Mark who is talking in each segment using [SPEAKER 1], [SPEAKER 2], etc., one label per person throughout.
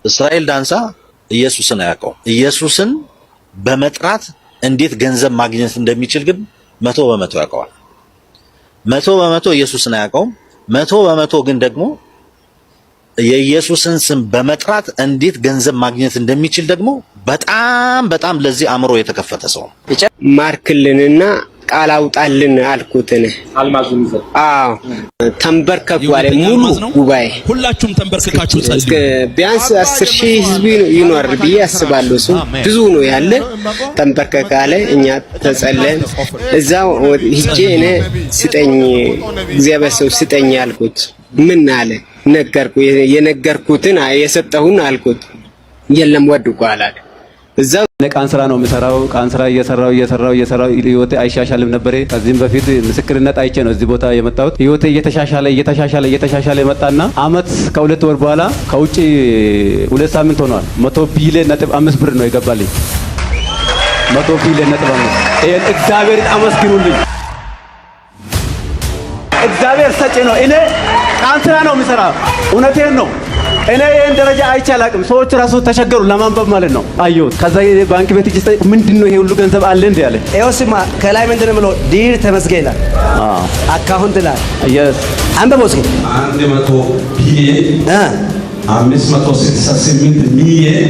[SPEAKER 1] እስራኤል ዳንሳ ኢየሱስን አያውቀው። ኢየሱስን በመጥራት እንዴት ገንዘብ ማግኘት እንደሚችል ግን 100% ያውቀዋል። 100% ኢየሱስን አያውቀውም። 100% ግን ደግሞ የኢየሱስን ስም በመጥራት እንዴት ገንዘብ ማግኘት እንደሚችል ደግሞ በጣም ለዚህ አእምሮ የተከፈተ ሰው ነው።
[SPEAKER 2] ማርክልንና ቃል አውጣልን አልኩትን
[SPEAKER 3] አልማዙን ይዘ
[SPEAKER 2] ተንበርከኩ አለ ሙሉ ጉባኤ
[SPEAKER 4] ሁላችሁም ተንበርከካችሁ ጸልዩ።
[SPEAKER 2] ቢያንስ 10,000 ህዝብ ይኖር ብዬ አስባለሁ። እሱ ብዙ ነው ያለ ተንበርከካ አለ። እኛ ተጸለን እዛው ሂጄ እኔ ስጠኝ እግዚአብሔር ሰው ስጠኝ አልኩት። ምን አለ ነገርኩ የነገርኩትን የሰጠሁን አልኩት። የለም ወድቁ አላለ። እዛው
[SPEAKER 5] ለቃን ስራ ነው የምሰራው። ቃን ስራ እየሰራው ህይወቴ አይሻሻልም ነበር። ከዚህም በፊት ምስክርነት አይቼ ነው እዚህ ቦታ የመጣሁት። ህይወቴ እየተሻሻለ መጣና አመት ከ2 ወር በኋላ ከውጪ 2 ሳምንት ሆኗል 100 ቢሊዮን ነጥብ 5 ብር ነው ይገባልኝ። 100 ቢሊዮን ነጥብ 5 ይሄን እግዚአብሔር አመስግኑልኝ። እግዚአብሔር ሰጪ ነው። እኔ ቃን ስራ ነው የምሰራው። እውነቴን ነው። እኔ ይሄን ደረጃ አይቻላቅም። ሰዎች ራሱ ተቸገሩ ለማንበብ ማለት ነው። አየሁት። ከዛ ባንክ ቤት እጅ ምንድነው ይሄ ሁሉ ገንዘብ አለ እንዴ ያለ
[SPEAKER 6] ኤውስማ ከላይ ምንድነው ብሎ ዲር ተመስገና አካውንት ላይ
[SPEAKER 5] yes
[SPEAKER 6] አንበቦስ
[SPEAKER 3] 100 ቢሊዮን 568 ሚሊዮን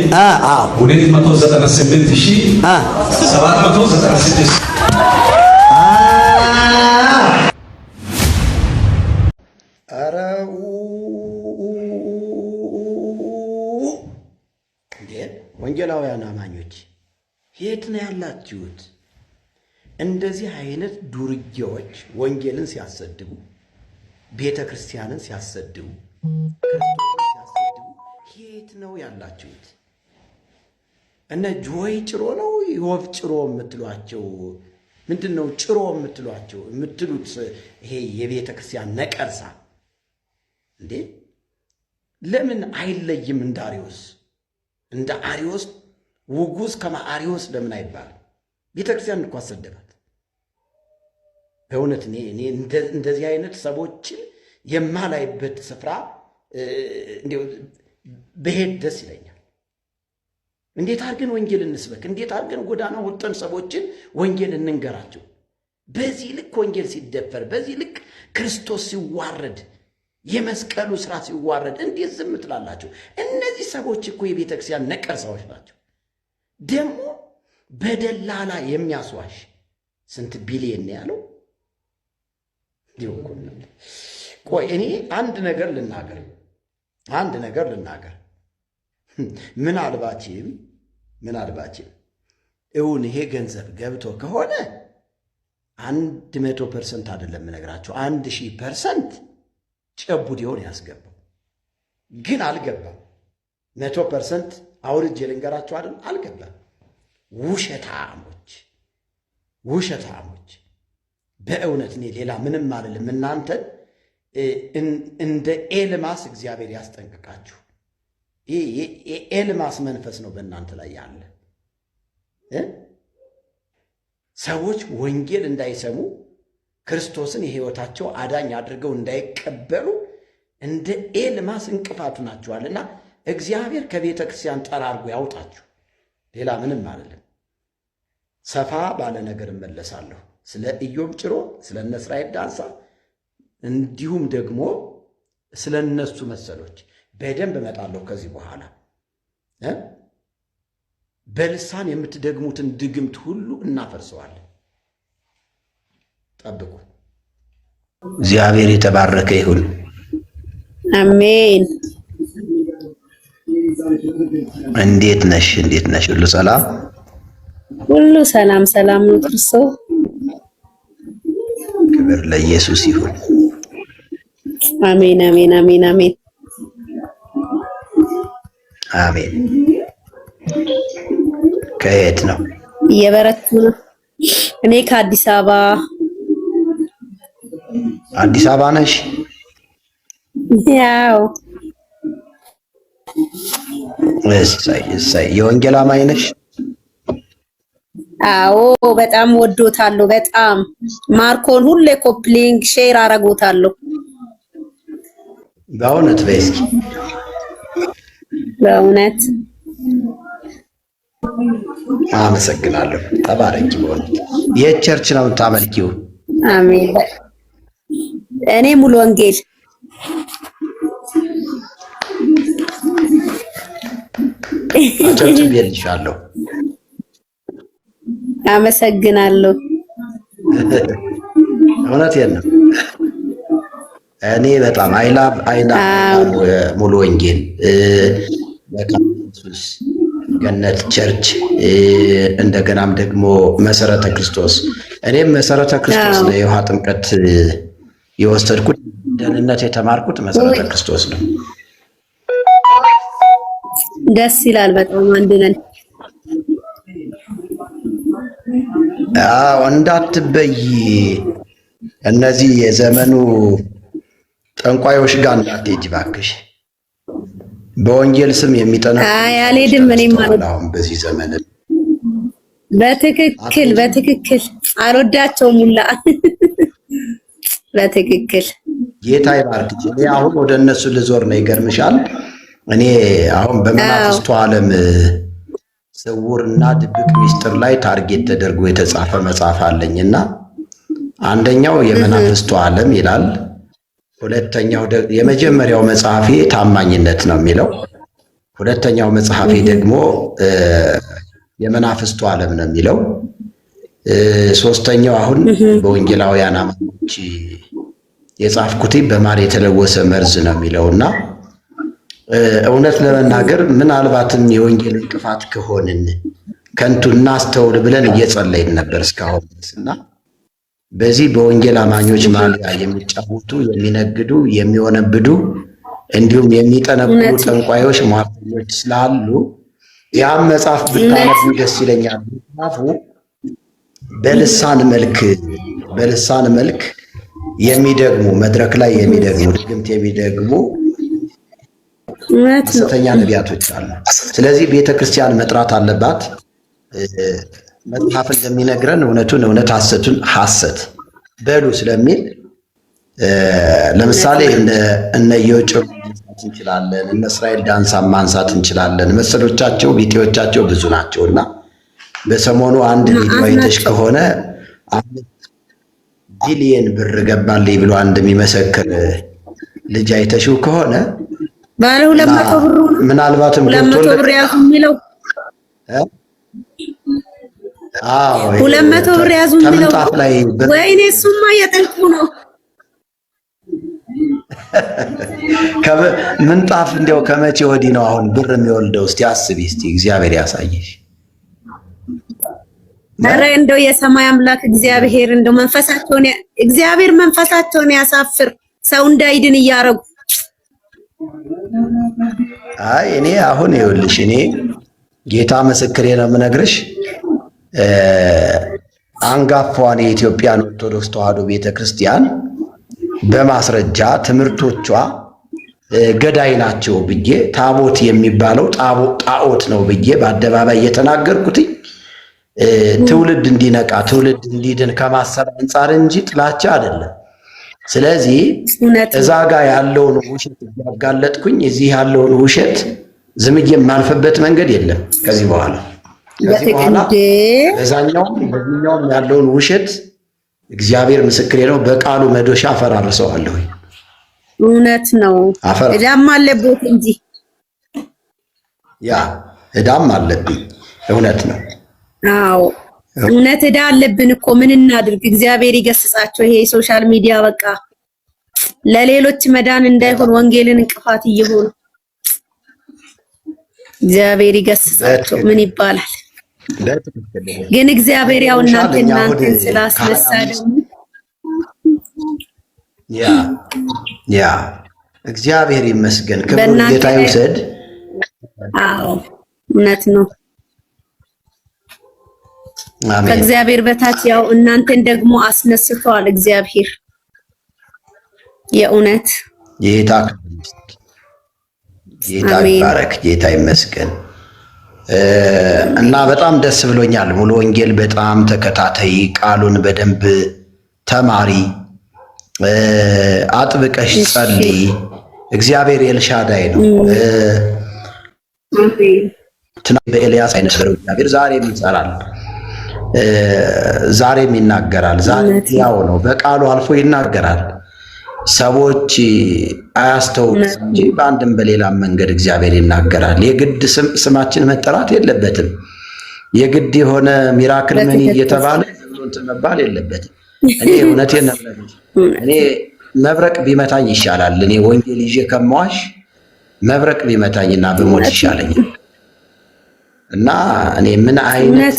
[SPEAKER 3] 298,796
[SPEAKER 7] ወንጌላውያን አማኞች የት ነው ያላችሁት? እንደዚህ አይነት ዱርዬዎች ወንጌልን ሲያሰድቡ፣ ቤተክርስቲያንን ሲያሰድቡ፣ ክርስቶስን ሲያሰድቡ የት ነው ያላችሁት? እነ ጆይ ጭሮ ነው ይወፍ ጭሮ የምትሏቸው ምንድነው? ጭሮ የምትሏቸው የምትሉት ይሄ የቤተክርስቲያን ነቀርሳ እንዴ ለምን አይለይም? እንደ አሪዮስ ውጉስ ከማአሪዮስ ለምን አይባልም? ቤተክርስቲያን እኮ አሰደባት። በእውነት እኔ እንደዚህ አይነት ሰዎችን የማላይበት ስፍራ እንደው በሄድ ደስ ይለኛል። እንዴት አድርገን ወንጌል እንስበክ? እንዴት አድርገን ጎዳና ወጥተን ሰዎችን ወንጌል እንንገራቸው? በዚህ ልክ ወንጌል ሲደፈር፣ በዚህ ልክ ክርስቶስ ሲዋረድ፣ የመስቀሉ ስራ ሲዋረድ እንዴት ዝም ትላላችሁ? እነዚህ ሰዎች እኮ የቤተክርስቲያን ነቀርሳዎች ናቸው። ደግሞ በደላላ የሚያስዋሽ ስንት ቢሊየን ነው ያለው? ቆይ እኔ አንድ ነገር ልናገር። ምናልባችም እውን ይሄ ገንዘብ ገብቶ ከሆነ 100% አይደለም የምነግራቸው 1000% ጨቡዴውን ያስገባው ግን አልገባም። 100% አውርጄ ልንገራቸው አይደል? አልገባም። ውሸታሞች በእውነት እኔ ሌላ ምንም አይደለም። እናንተን እንደ ኤልማስ እግዚአብሔር ያስጠንቅቃችሁ። ይሄ ኤልማስ መንፈስ ነው በእናንተ ላይ ያለ። ሰዎች ወንጌል እንዳይሰሙ ክርስቶስን የሕይወታቸው አዳኝ አድርገው እንዳይቀበሉ እንደ ኤልማስ እንቅፋቱ ናችኋልና እግዚአብሔር ከቤተ ክርስቲያን ጠራርጎ ያውጣችሁ። ሌላ ምንም አይደለም። ሰፋ ባለ ነገር እመለሳለሁ። ስለ ኢዮብ ጭሮ፣ ስለ እነ እስራኤል ዳንሳ እንዲሁም ደግሞ ስለ እነሱ መሰሎች በደንብ እመጣለሁ ከዚህ በኋላ። በልሳን የምትደግሙትን ድግምት ሁሉ እናፈርሰዋለን። ጠብቁ።
[SPEAKER 8] እግዚአብሔር የተባረከ ይሁን።
[SPEAKER 9] አሜን።
[SPEAKER 8] እንዴት ነሽ? ሁሉ ሰላም?
[SPEAKER 9] ሁሉ ሰላም ነው። ክርስቶስ
[SPEAKER 8] ክብር ለኢየሱስ ይሁን።
[SPEAKER 9] አሜን።
[SPEAKER 8] ከየት ነው?
[SPEAKER 9] እየበረቱ ነው። እኔ ከአዲስ አበባ።
[SPEAKER 8] አዲስ አበባ ነሽ?
[SPEAKER 9] ያው
[SPEAKER 8] እሰይ የወንጌል አማኝ ነሽ?
[SPEAKER 9] አዎ በጣም ወዶታለሁ። በጣም ማርኮን ሁሌ ኮፕሊንግ ሼር አረጎታለሁ።
[SPEAKER 8] በእውነት በእስኪ
[SPEAKER 9] በእውነት
[SPEAKER 8] አመሰግናለሁ። ተባረኪ። በእውነት የት ቸርች ነው የምታመልኪው?
[SPEAKER 9] አሜን። እኔ ሙሉ ወንጌል
[SPEAKER 8] አጨብጭቤልሻለሁ።
[SPEAKER 9] አመሰግናለሁ።
[SPEAKER 8] እውነቴን ነው። እኔ በጣም አይላብ ሙሉ ወንጌል ኢየሱስ ገነት ቸርች እንደገናም ደግሞ መሰረተ ክርስቶስ። እኔም መሰረተ ክርስቶስ ነው የውሃ ጥምቀት የወሰድኩት፣ ደህንነት የተማርኩት መሰረተ ክርስቶስ ነው።
[SPEAKER 9] ደስ ይላል በጣም። አንድ ነን።
[SPEAKER 8] አዎ እንዳትበይ፣ እነዚህ የዘመኑ ጠንቋዮች ጋር እንዳትሄጂ እባክሽ። በወንጌል ስም የሚጠነቁ
[SPEAKER 9] አልሄድም። እኔም ማለት
[SPEAKER 8] አሁን በዚህ ዘመን
[SPEAKER 9] በትክክል አልወዳቸውም ሁላ በትክክል
[SPEAKER 8] ጌታ ይባርክሽ። እኔ አሁን ወደ እነሱ ልዞር ነው። ይገርምሻል። እኔ አሁን በመናፍስቱ ዓለም ስውርና ድብቅ ሚስጥር ላይ ታርጌት ተደርጎ የተጻፈ መጽሐፍ አለኝና አንደኛው የመናፍስቱ ዓለም ይላል። ሁለተኛው የመጀመሪያው መጽሐፌ ታማኝነት ነው የሚለው። ሁለተኛው መጽሐፌ ደግሞ የመናፍስቱ ዓለም ነው የሚለው። ሶስተኛው አሁን በወንጌላውያን አማኞች የጻፍኩት በማር የተለወሰ መርዝ ነው የሚለውና እውነት ለመናገር ምናልባትም የወንጌል እንቅፋት ከሆንን ከንቱ እናስተውል ብለን እየጸለይን ነበር እስካሁን ድረስና በዚህ በወንጌል አማኞች ማሊያ የሚጫወቱ የሚነግዱ የሚወነብዱ እንዲሁም የሚጠነቁሉ ጠንቋዮች ሟርተኞች ስላሉ ያም መጽሐፍ ብታነቡ ደስ ይለኛል። መጽሐፉ በልሳን መልክ የሚደግሙ መድረክ ላይ የሚደግሙ ድግምት የሚደግሙ ሐሰተኛ ነቢያቶች አሉ። ስለዚህ ቤተክርስቲያን መጥራት አለባት። መጽሐፍ እንደሚነግረን እውነቱን እውነት ሐሰቱን ሐሰት በሉ ስለሚል ለምሳሌ እነ ኢዮጭር ማንሳት እንችላለን። እነ እስራኤል ዳንሳ ማንሳት እንችላለን። መሰሎቻቸው ቢጤዎቻቸው ብዙ ናቸውና በሰሞኑ አንድ ቪዲዮ አይተሽ ከሆነ 5 ቢሊየን ብር ገባልኝ ብሎ አንድ የሚመሰክር ልጅ አይተሽው ከሆነ
[SPEAKER 9] ባለ 200 ብር
[SPEAKER 8] ምናልባትም
[SPEAKER 9] 200 ብር ያዙ የሚለው 200 ብር ያዙ የሚለው ወይኔ እሱማ እየጠልቁ ነው።
[SPEAKER 8] ምንጣፍ እንዲያው ከመቼ ወዲህ ነው አሁን ብር የሚወልደው? እስቲ አስቢ፣ እስቲ እግዚአብሔር ያሳየሽ።
[SPEAKER 9] ኧረ እንደው የሰማይ አምላክ እግዚአብሔር እንደው መንፈሳቸውን ያሳፍር፣ ሰው እንዳይድን እያረጉ።
[SPEAKER 8] አይ እኔ አሁን ይኸውልሽ፣ እኔ ጌታ ምስክሬ ነው የምነግርሽ፣ አንጋፋዋን የኢትዮጵያን ኦርቶዶክስ ተዋሕዶ ቤተክርስቲያን በማስረጃ ትምህርቶቿ ገዳይ ናቸው ብዬ ታቦት የሚባለው ጣዖት ነው ብዬ በአደባባይ የተናገርኩት ትውልድ እንዲነቃ ትውልድ እንዲድን ከማሰብ አንጻር እንጂ ጥላቻ አይደለም። ስለዚህ እዛ ጋር ያለውን ውሸት እያጋለጥኩኝ እዚህ ያለውን ውሸት ዝምዬ የማልፈበት መንገድ የለም። ከዚህ በኋላ በዛኛውም በዚህኛውም ያለውን ውሸት እግዚአብሔር ምስክሬ ነው፣ በቃሉ መዶሻ አፈራርሰዋለሁ።
[SPEAKER 9] እውነት ነው። እዳም አለበት እንጂ
[SPEAKER 8] ያ እዳም አለብኝ። እውነት ነው።
[SPEAKER 9] አዎ እውነት እዳ አለብን እኮ ምን እናድርግ? እግዚአብሔር ይገስጻቸው። ይሄ ሶሻል ሚዲያ በቃ ለሌሎች መዳን እንዳይሆን ወንጌልን እንቅፋት እየሆኑ እግዚአብሔር ይገስጻቸው። ምን ይባላል? ግን እግዚአብሔር ያው እናንተን ስላስነሳ ደግሞ
[SPEAKER 8] ያ እግዚአብሔር ይመስገን፣ ክብር ጌታ ይውሰድ።
[SPEAKER 9] አዎ እውነት ነው። ከእግዚአብሔር በታች ያው እናንተን ደግሞ አስነስተዋል እግዚአብሔር። የእውነት
[SPEAKER 8] ጌታ ይባረክ፣ ጌታ ይመስገን። እና በጣም ደስ ብሎኛል። ሙሉ ወንጌል በጣም ተከታታይ፣ ቃሉን በደንብ ተማሪ፣ አጥብቀሽ ጸልይ። እግዚአብሔር ኤልሻዳይ ነው። ትናንት በኤልያስ አይነት እግዚአብሔር ዛሬም ይሰራል፣ ዛሬም ይናገራል። ዛሬ ያው ነው፣ በቃሉ አልፎ ይናገራል። ሰዎች አያስተውሉም እንጂ በአንድም በሌላም መንገድ እግዚአብሔር ይናገራል። የግድ ስማችን መጠራት የለበትም። የግድ የሆነ ሚራክል ምን እየተባለ እንትን መባል የለበትም። እኔ እውነቴን ነው። እኔ መብረቅ ቢመታኝ ይሻላል። እኔ ወንጌል ይዤ ከመዋሽ መብረቅ ቢመታኝና ብሞት ይሻለኛል። እና እኔ ምን አይነት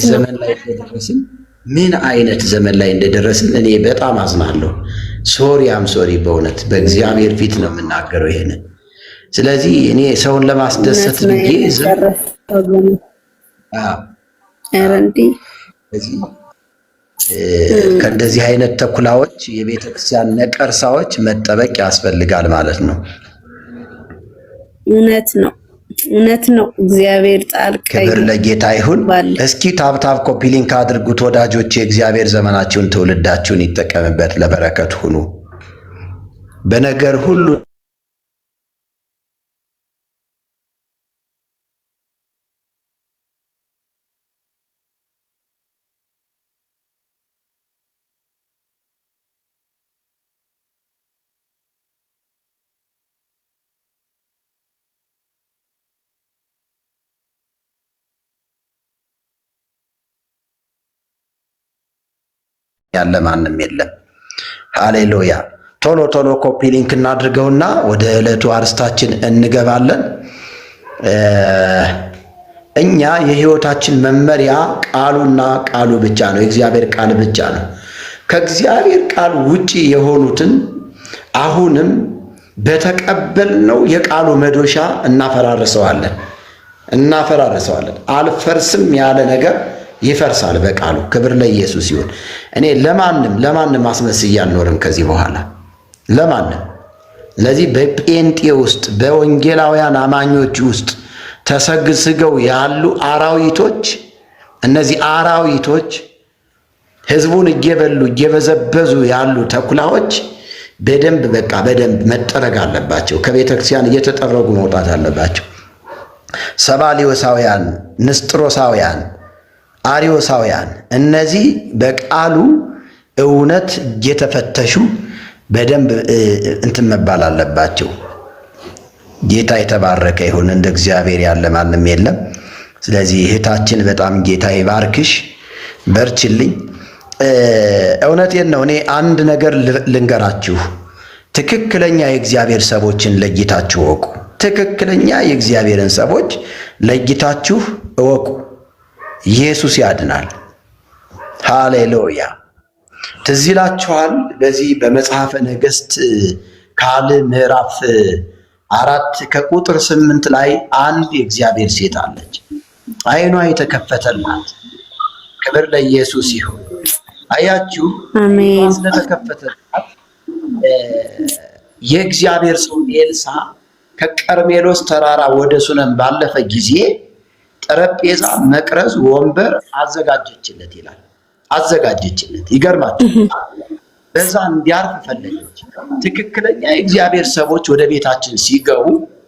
[SPEAKER 8] ዘመን ላይ እንደደረስን እኔ በጣም አዝናለሁ። ሶሪ በእውነት በእግዚአብሔር ፊት ነው የምናገረው ይሄንን። ስለዚህ እኔ ሰውን ለማስደሰት ብዬ ከእንደዚህ አይነት ተኩላዎች፣ የቤተ ክርስቲያን ነቀርሳዎች መጠበቅ ያስፈልጋል ማለት ነው።
[SPEAKER 9] እውነት ነው። እግዚአብሔር ጣልቃ
[SPEAKER 8] ክብር ለጌታ ይሁን። እስኪ ታብታብ ኮፒ ሊንክ አድርጉት ወዳጆቼ። እግዚአብሔር ዘመናችሁን ትውልዳችሁን ይጠቀምበት፣ ለበረከት ሁኑ በነገር ሁሉ። ያለ ማንም የለም። ሃሌሉያ። ቶሎ ኮፒ ሊንክ እናድርገውና ወደ ዕለቱ አርስታችን እንገባለን። እኛ የህይወታችን መመሪያ ቃሉና ቃሉ ብቻ ነው፣ የእግዚአብሔር ቃል ብቻ ነው። ከእግዚአብሔር ቃል ውጪ የሆኑትን አሁንም በተቀበልነው የቃሉ መዶሻ እናፈራርሰዋለን። አልፈርስም ያለ ነገር ይፈርሳል በቃሉ። ክብር ለኢየሱስ ይሁን። እኔ ለማንም አስመስዬ አልኖርም ከዚህ በኋላ ለማንም። ስለዚህ በጴንጤ ውስጥ በወንጌላውያን አማኞች ውስጥ ተሰግስገው ያሉ አራዊቶች፣ እነዚህ አራዊቶች ህዝቡን እየበሉ እየበዘበዙ ያሉ ተኩላዎች በደንብ መጠረግ አለባቸው። ከቤተ ክርስቲያን እየተጠረጉ መውጣት አለባቸው። ሰባሊዮሳውያን፣ ንስጥሮሳውያን፣ አሪዮሳውያን እነዚህ በቃሉ እውነት እየተፈተሹ በደንብ እንትን መባል አለባቸው። ጌታ የተባረከ ይሁን። እንደ እግዚአብሔር ያለ ማንም የለም። ስለዚህ እህታችን በጣም ጌታ ይባርክሽ፣ በርችልኝ። እውነቴን ነው። እኔ አንድ ነገር ልንገራችሁ። ትክክለኛ የእግዚአብሔር ሰዎችን ለይታችሁ እወቁ። ትክክለኛ የእግዚአብሔርን ሰዎች ለይታችሁ እወቁ። ኢየሱስ ያድናል። ሃሌሉያ። ትዝ ይላችኋል በዚህ በመጽሐፈ ነገሥት ካልዕ ምዕራፍ 4 ከቁጥር 8 ላይ አንድ የእግዚአብሔር ሴት አለች። ዓይኗ የተከፈተላት። ክብር ለኢየሱስ ይሁን። አያችሁ፣ አሜን። ስለተከፈተላት የእግዚአብሔር ሰው ኤልሳ ከቀርሜሎስ ተራራ ወደ ሱነም ባለፈ ጊዜ ጠረጴዛ፣ መቅረዝ፣ ወንበር አዘጋጀችለት ይላል። አዘጋጀችለት። ይገርማችኋል። በዛ እንዲያርፍ ፈለገች። ትክክለኛ የእግዚአብሔር ሰዎች ወደ ቤታችን ሲገቡ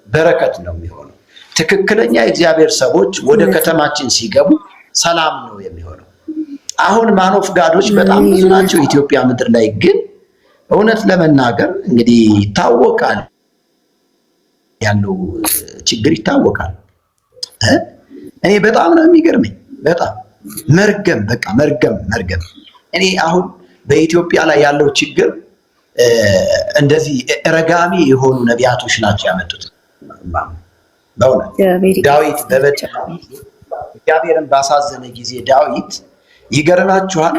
[SPEAKER 8] በረከት ነው የሚሆነው። ትክክለኛ የእግዚአብሔር ሰዎች ወደ ከተማችን ሲገቡ ሰላም ነው የሚሆነው። አሁን ማኖፍ ጋዶች በጣም ብዙ ናቸው ኢትዮጵያ ምድር ላይ። ግን እውነት ለመናገር እንግዲህ ይታወቃል፣ ያለው ችግር ይታወቃል። እኔ በጣም ነው የሚገርመኝ። በጣም መርገም፣ በቃ መርገም። እኔ አሁን በኢትዮጵያ ላይ ያለው ችግር እንደዚህ ረጋሚ የሆኑ ነቢያቶች ናቸው ያመጡት። በእውነት ዳዊት እግዚአብሔርን ባሳዘነ ጊዜ ዳዊት ይገርማችኋል፣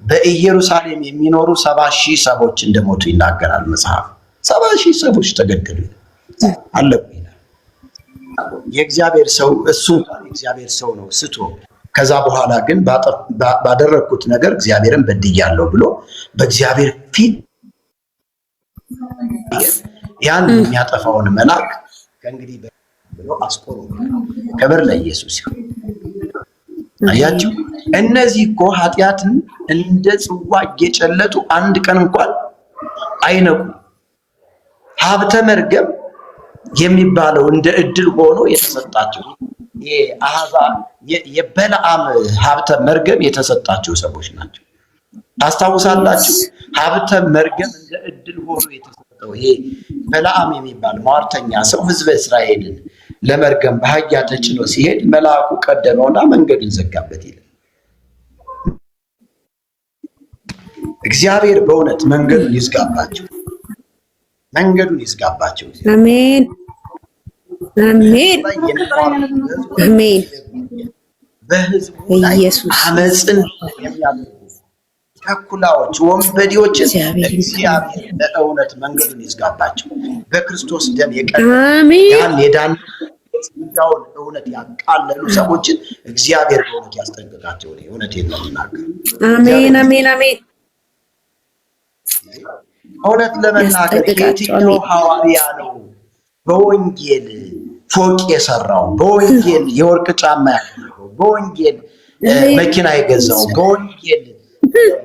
[SPEAKER 8] በኢየሩሳሌም የሚኖሩ 70,000 ሰዎች እንደሞቱ ይናገራል መጽሐፍ። 70,000 ሰዎች ተገደሉ አለቁ ይላል። የእግዚአብሔር ሰው እሱ እንኳን የእግዚአብሔር ሰው ነው ስቶ፣ ከዛ በኋላ ግን ባደረግኩት ነገር እግዚአብሔርን በድያለሁ ብሎ በእግዚአብሔር ፊት ያን የሚያጠፋውን መልአክ ከእንግዲህ ብሎ አስቆሮ። ክብር ለኢየሱስ ይሁን። አያችሁ፣ እነዚህ እኮ ኃጢአትን እንደ ጽዋ እየጨለጡ አንድ ቀን እንኳን አይነቁ። ሀብተ መርገም የሚባለው እንደ እድል ሆኖ የተሰጣቸው የበለዓም ሀብተ መርገም የተሰጣቸው ሰዎች ናቸው። ታስታውሳላችሁ? ሀብተ መርገም እንደ እድል ሆኖ የተሰጠው ይሄ በለዓም የሚባል ሟርተኛ ሰው ህዝበ እስራኤልን ለመርገም በአህያ ተጭኖ ሲሄድ መልአኩ ቀደመውና መንገዱን ዘጋበት ይላል። እግዚአብሔር በእውነት መንገዱን ይዝጋባቸው፣ መንገዱን ይዝጋባቸው።
[SPEAKER 9] አሜን አሜን አሜን።
[SPEAKER 8] በህዝቡ ላይ አመፅን የሚያደርጉ ተኩላዎች፣ ወንበዴዎችን እግዚአብሔር በእውነት መንገዱን ይዝጋባቸው። በክርስቶስ ደም የቀደመ የዳን ጸጋውን እውነት ያቃለሉ ሰዎችን እግዚአብሔር በእውነት ያስጠንቅቃቸው። እውነቴን ነው የምናገረው።
[SPEAKER 9] አሜን አሜን አሜን።
[SPEAKER 8] እውነት ለመናገር የትኛው ሐዋርያ ነው በወንጌል ፎቅ የሰራው፣ በወንጌል የወርቅ ጫማ ያደረገው፣ በወንጌል መኪና የገዛው፣ በወንጌል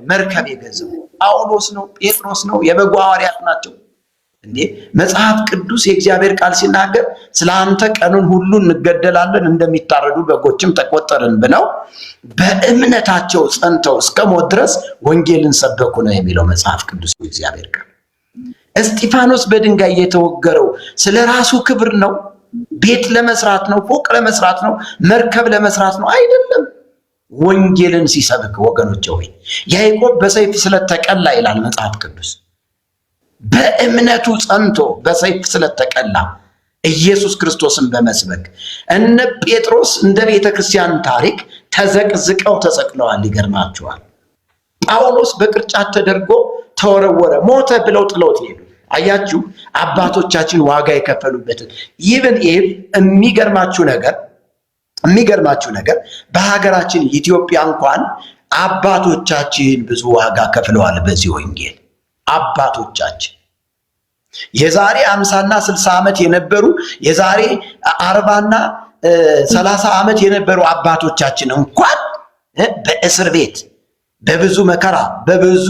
[SPEAKER 8] መርከብ የገዛው? ጳውሎስ ነው? ጴጥሮስ ነው? የበጉ ሐዋርያት ናቸው እንዴ? መጽሐፍ ቅዱስ የእግዚአብሔር ቃል ሲናገር ስለ አንተ ቀኑን ሁሉ እንገደላለን እንደሚታረዱ በጎችም ተቆጠርን ብለው በእምነታቸው ጸንተው እስከ ሞት ድረስ ወንጌልን ሰበኩ ነው የሚለው መጽሐፍ ቅዱስ የእግዚአብሔር ቃል። እስጢፋኖስ በድንጋይ የተወገረው ስለ ራሱ ክብር ነው? ቤት ለመስራት ነው? ፎቅ ለመስራት ነው? መርከብ ለመስራት ነው? አይደለም። ወንጌልን ሲሰብክ ወገኖች ሆይ ያዕቆብ በሰይፍ ስለተቀላ ይላል መጽሐፍ ቅዱስ። በእምነቱ ጸንቶ በሰይፍ ስለተቀላ ኢየሱስ ክርስቶስን በመስበክ እነ ጴጥሮስ እንደ ቤተ ክርስቲያን ታሪክ ተዘቅዝቀው ተሰቅለዋል። ይገርማቸዋል። ጳውሎስ በቅርጫት ተደርጎ ተወረወረ፣ ሞተ ብለው ጥለውት ሄዱ። አያችሁ አባቶቻችን ዋጋ የከፈሉበትን። ይብን ኢቭ የሚገርማችሁ ነገር በሀገራችን ኢትዮጵያ እንኳን አባቶቻችን ብዙ ዋጋ ከፍለዋል በዚህ ወንጌል። አባቶቻችን የዛሬ 50 እና 60 ዓመት የነበሩ የዛሬ 40 እና 30 ዓመት የነበሩ አባቶቻችን እንኳን በእስር ቤት በብዙ መከራ፣ በብዙ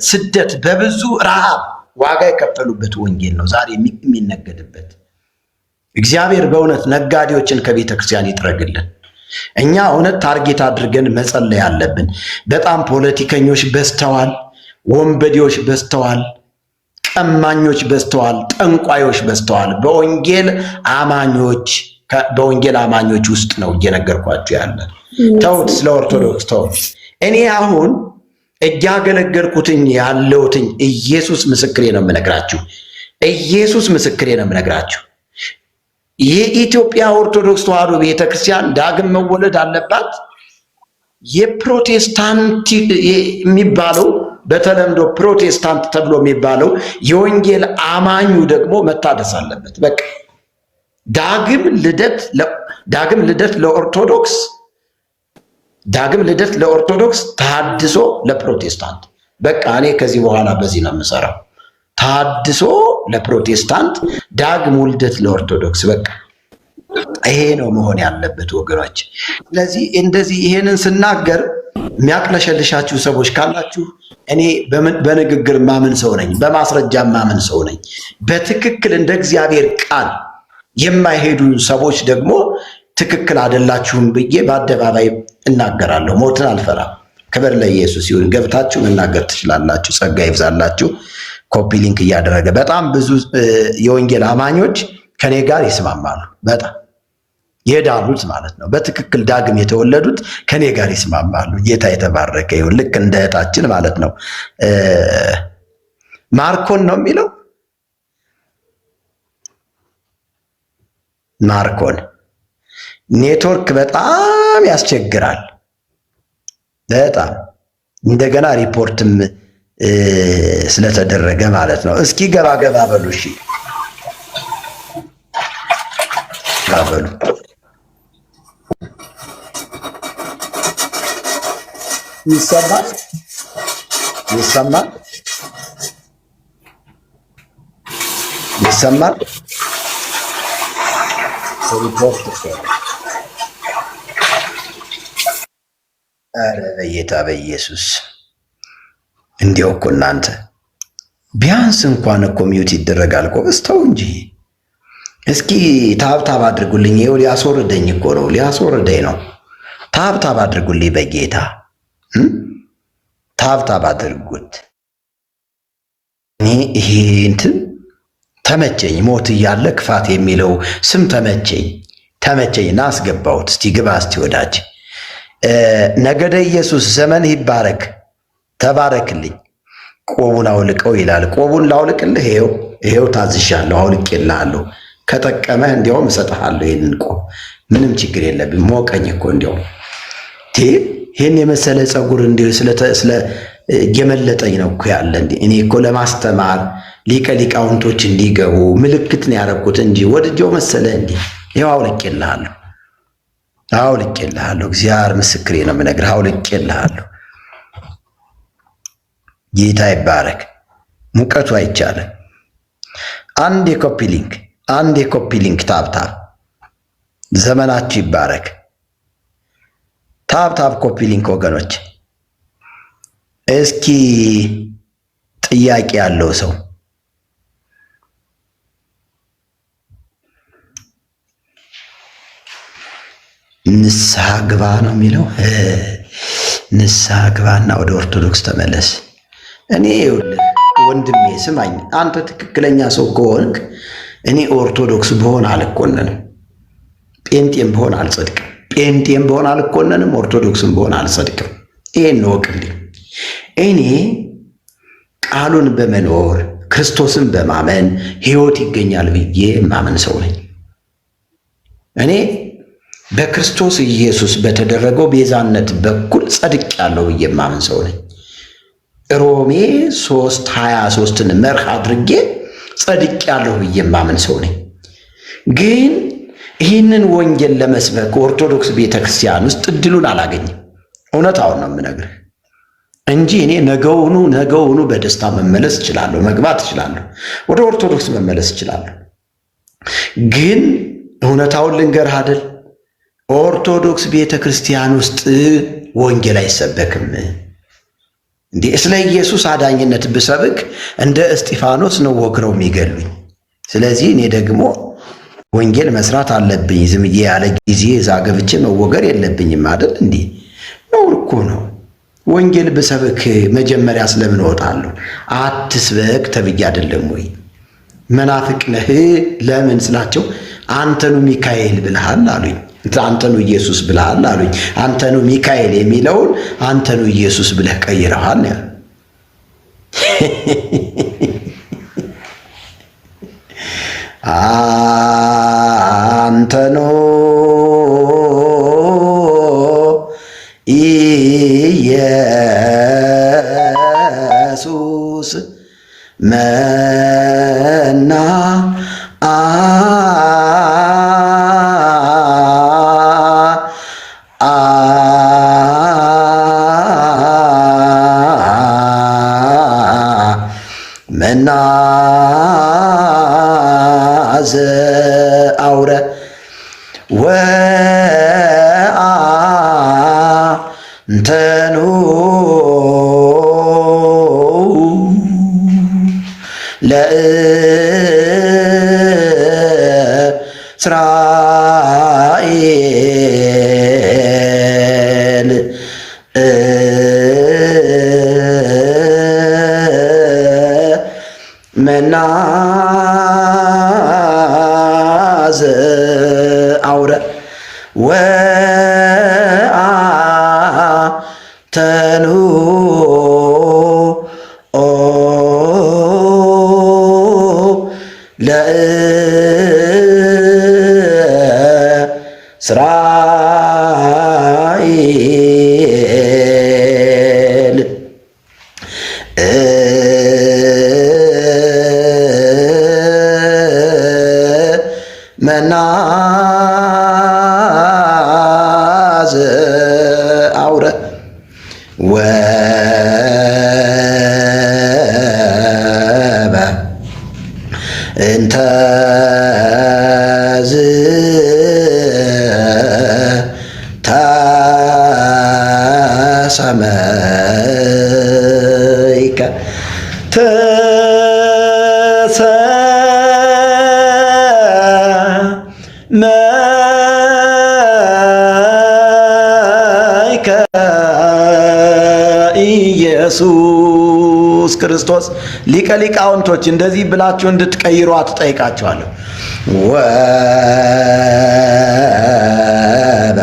[SPEAKER 8] ስደት፣ በብዙ ረሃብ ዋጋ የከፈሉበት ወንጌል ነው ዛሬ የሚነገድበት። እግዚአብሔር በእውነት ነጋዴዎችን ከቤተ ክርስቲያን ይጥረግልን። እኛ እውነት ታርጌት አድርገን መጸለይ አለብን። በጣም ፖለቲከኞች በዝተዋል፣ ወንበዴዎች በዝተዋል፣ ቀማኞች በዝተዋል፣ ጠንቋዮች በዝተዋል። በወንጌል አማኞች ውስጥ ነው እየነገርኳችሁ ያለ። ተውት፣ ስለ ኦርቶዶክስ ተውት። እኔ አሁን እያገለገልኩትኝ ያለሁትኝ ኢየሱስ ምስክሬ ነው የምነግራችሁ። ኢየሱስ ምስክሬ ነው የምነግራችሁ። የኢትዮጵያ ኦርቶዶክስ ተዋሕዶ ቤተክርስቲያን ዳግም መወለድ አለባት። የፕሮቴስታንት የሚባለው በተለምዶ ፕሮቴስታንት ተብሎ የሚባለው የወንጌል አማኙ ደግሞ መታደስ አለበት። በቃ ዳግም ልደት ለኦርቶዶክስ፣ ዳግም ልደት ለኦርቶዶክስ፣ ታድሶ ለፕሮቴስታንት። በቃ እኔ ከዚህ በኋላ በዚህ ነው የምሰራው። ታድሶ ለፕሮቴስታንት፣ ዳግም ውልደት ለኦርቶዶክስ። በቃ ይሄ ነው መሆን ያለበት ወገኖች። ስለዚህ እንደዚህ ይሄንን ስናገር የሚያቅለሸልሻችሁ ሰዎች ካላችሁ እኔ በንግግር ማምን ሰው ነኝ፣ በማስረጃ ማምን ሰው ነኝ። በትክክል እንደ እግዚአብሔር ቃል የማይሄዱ ሰዎች ደግሞ ትክክል አይደላችሁም ብዬ በአደባባይ እናገራለሁ። ሞትን አልፈራም። ክብር ለኢየሱስ ይሁን። ገብታችሁ መናገር ትችላላችሁ። ጸጋ ይብዛላችሁ። ኮፒ ሊንክ እያደረገ በጣም ብዙ የወንጌል አማኞች ከኔ ጋር ይስማማሉ። በጣም የዳኑት ማለት ነው፣ በትክክል ዳግም የተወለዱት ከኔ ጋር ይስማማሉ። ጌታ የተባረከ ይሁን። ልክ እንደ እህታችን ማለት ነው። ማርኮን ነው የሚለው ማርኮን። ኔትወርክ በጣም ያስቸግራል። በጣም እንደገና ሪፖርትም ስለተደረገ ማለት ነው። እስኪ ገባ በሉ። እሺ ገባበሉ። ይሰማል። ሪፖርት ኧረ በጌታ በኢየሱስ እንዲያው እኮ እናንተ ቢያንስ እንኳን እኮ ሚውት ይደረጋል እኮ በስተው እንጂ እስኪ ታብታብ አድርጉልኝ። ይኸው ሊያስወርደኝ እኮ ነው፣ ሊያስወርደኝ ነው። ታብታብ አድርጉልኝ በጌታ ታብታብ አድርጉት። እኔ ይሄ እንትን ተመቸኝ። ሞት እያለ ክፋት የሚለው ስም ተመቸኝና አስገባሁት። እስቲ ግባ እስቲ ወዳጅ። ነገደ ኢየሱስ ዘመን ይባረክ፣ ተባረክልኝ። ቆቡን አውልቀው ይላል። ቆቡን ላውልቅልህ? ይሄው ታዝሻለሁ፣ አውልቄልሃለሁ። ከጠቀመህ እንዲያውም እሰጥሃለሁ ይሄንን ቆብ። ምንም ችግር የለብኝ። ሞቀኝ እኮ እንዲያውም ይህን የመሰለ ጸጉር እንዲሁ ስለ የመለጠኝ ነው እኮ ያለ። እኔ እኮ ለማስተማር ሊቀ ሊቃውንቶች እንዲገቡ ምልክት ነው ያደረኩት እንጂ ወድጄው መሰለ እንዴ? ይኸው አውልቄልሃለሁ። እግዚአብሔር ምስክሬ ነው የምነግርህ፣ አውልቄልሃለሁ። ጌታ ይባረክ። ሙቀቱ አይቻልም። አንድ የኮፒ ሊንክ ታብታብ። ዘመናችሁ ይባረክ። ታብታብ ኮፒ ሊንክ ወገኖች። እስኪ ጥያቄ ያለው ሰው ንስሐ ግባ ነው የሚለው። ንስሐ ግባና ወደ ኦርቶዶክስ ተመለስ። እኔ ይኸውልህ ወንድሜ ስማኝ፣ አንተ ትክክለኛ ሰው ከሆንክ እኔ ኦርቶዶክስ ብሆን አልኮነንም፣ ጴንጤም ብሆን አልጸድቅም። ጴንጤም ብሆን አልኮነንም፣ ኦርቶዶክስም ብሆን አልጸድቅም። ይሄን ወቅልኝ። እኔ ቃሉን በመኖር ክርስቶስን በማመን ሕይወት ይገኛል ብዬ ማመን ሰው ነኝ። እኔ በክርስቶስ ኢየሱስ በተደረገው ቤዛነት በኩል ጸድቄያለሁ ብዬ ማመን ሰው ነኝ። ሮሜ 3:23ን መርህ አድርጌ ጸድቄያለሁ ብዬ ማመን ሰው ነኝ። ግን ይህንን ወንጌል ለመስበክ ኦርቶዶክስ ቤተክርስቲያን ውስጥ እድሉን አላገኝም። እውነታውን ነው የምነግርህ እንጂ እኔ ነገውኑ በደስታ መመለስ እችላለሁ፣ መግባት እችላለሁ፣ ወደ ኦርቶዶክስ መመለስ እችላለሁ። ግን እውነታውን ልንገርህ አይደል፣ ኦርቶዶክስ ቤተክርስቲያን ውስጥ ወንጌል አይሰበክም። እንዴ ስለ ኢየሱስ አዳኝነት ብሰብክ እንደ እስጢፋኖስ ነው ወግረው የሚገሉኝ። ስለዚህ እኔ ደግሞ ወንጌል መስራት አለብኝ። ዝምዬ ያለ ጊዜ እዛ ገብቼ መወገር የለብኝም አይደል? እንዴ ነውር እኮ ነው። ወንጌል ብሰብክ መጀመሪያ ስለምን እወጣለሁ? አትስበክ ተብዬ አይደለም ወይ? መናፍቅ ነህ ለምን ስላቸው አንተኑ ሚካኤል ብለሃል አሉኝ። አንተኑ ኢየሱስ ብለሃል አሉኝ። አንተኑ ሚካኤል የሚለውን አንተኑ ኢየሱስ ብለህ ቀይረሃል ያ አንተኑ ኢየሱስ መና መናዘ አውረ ወአንተኑ ለእስራኤል መናዘ አውረ ወአንተኑ ለእስራኤል መናዘ አውረ ወበ እንተዝ ኢየሱስ ክርስቶስ። ሊቀ ሊቃውንቶች እንደዚህ ብላችሁ እንድትቀይሩ አትጠይቃቸዋለሁ። ወበ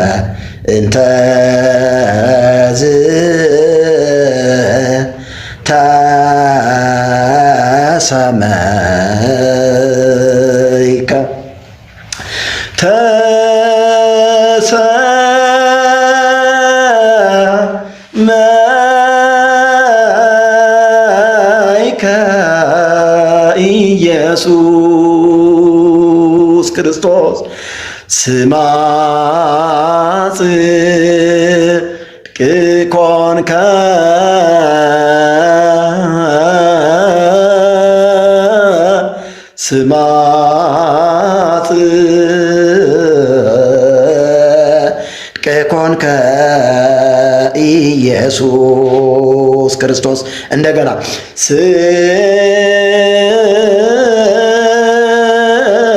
[SPEAKER 8] እንተዝ ተሰመይከ ተሰመይከ ኢየሱስ ክርስቶስ ስማ ጽድቅ ኮንከ ስማ ጽድቅ ኮንከ ኢየሱስ ክርስቶስ። እንደገና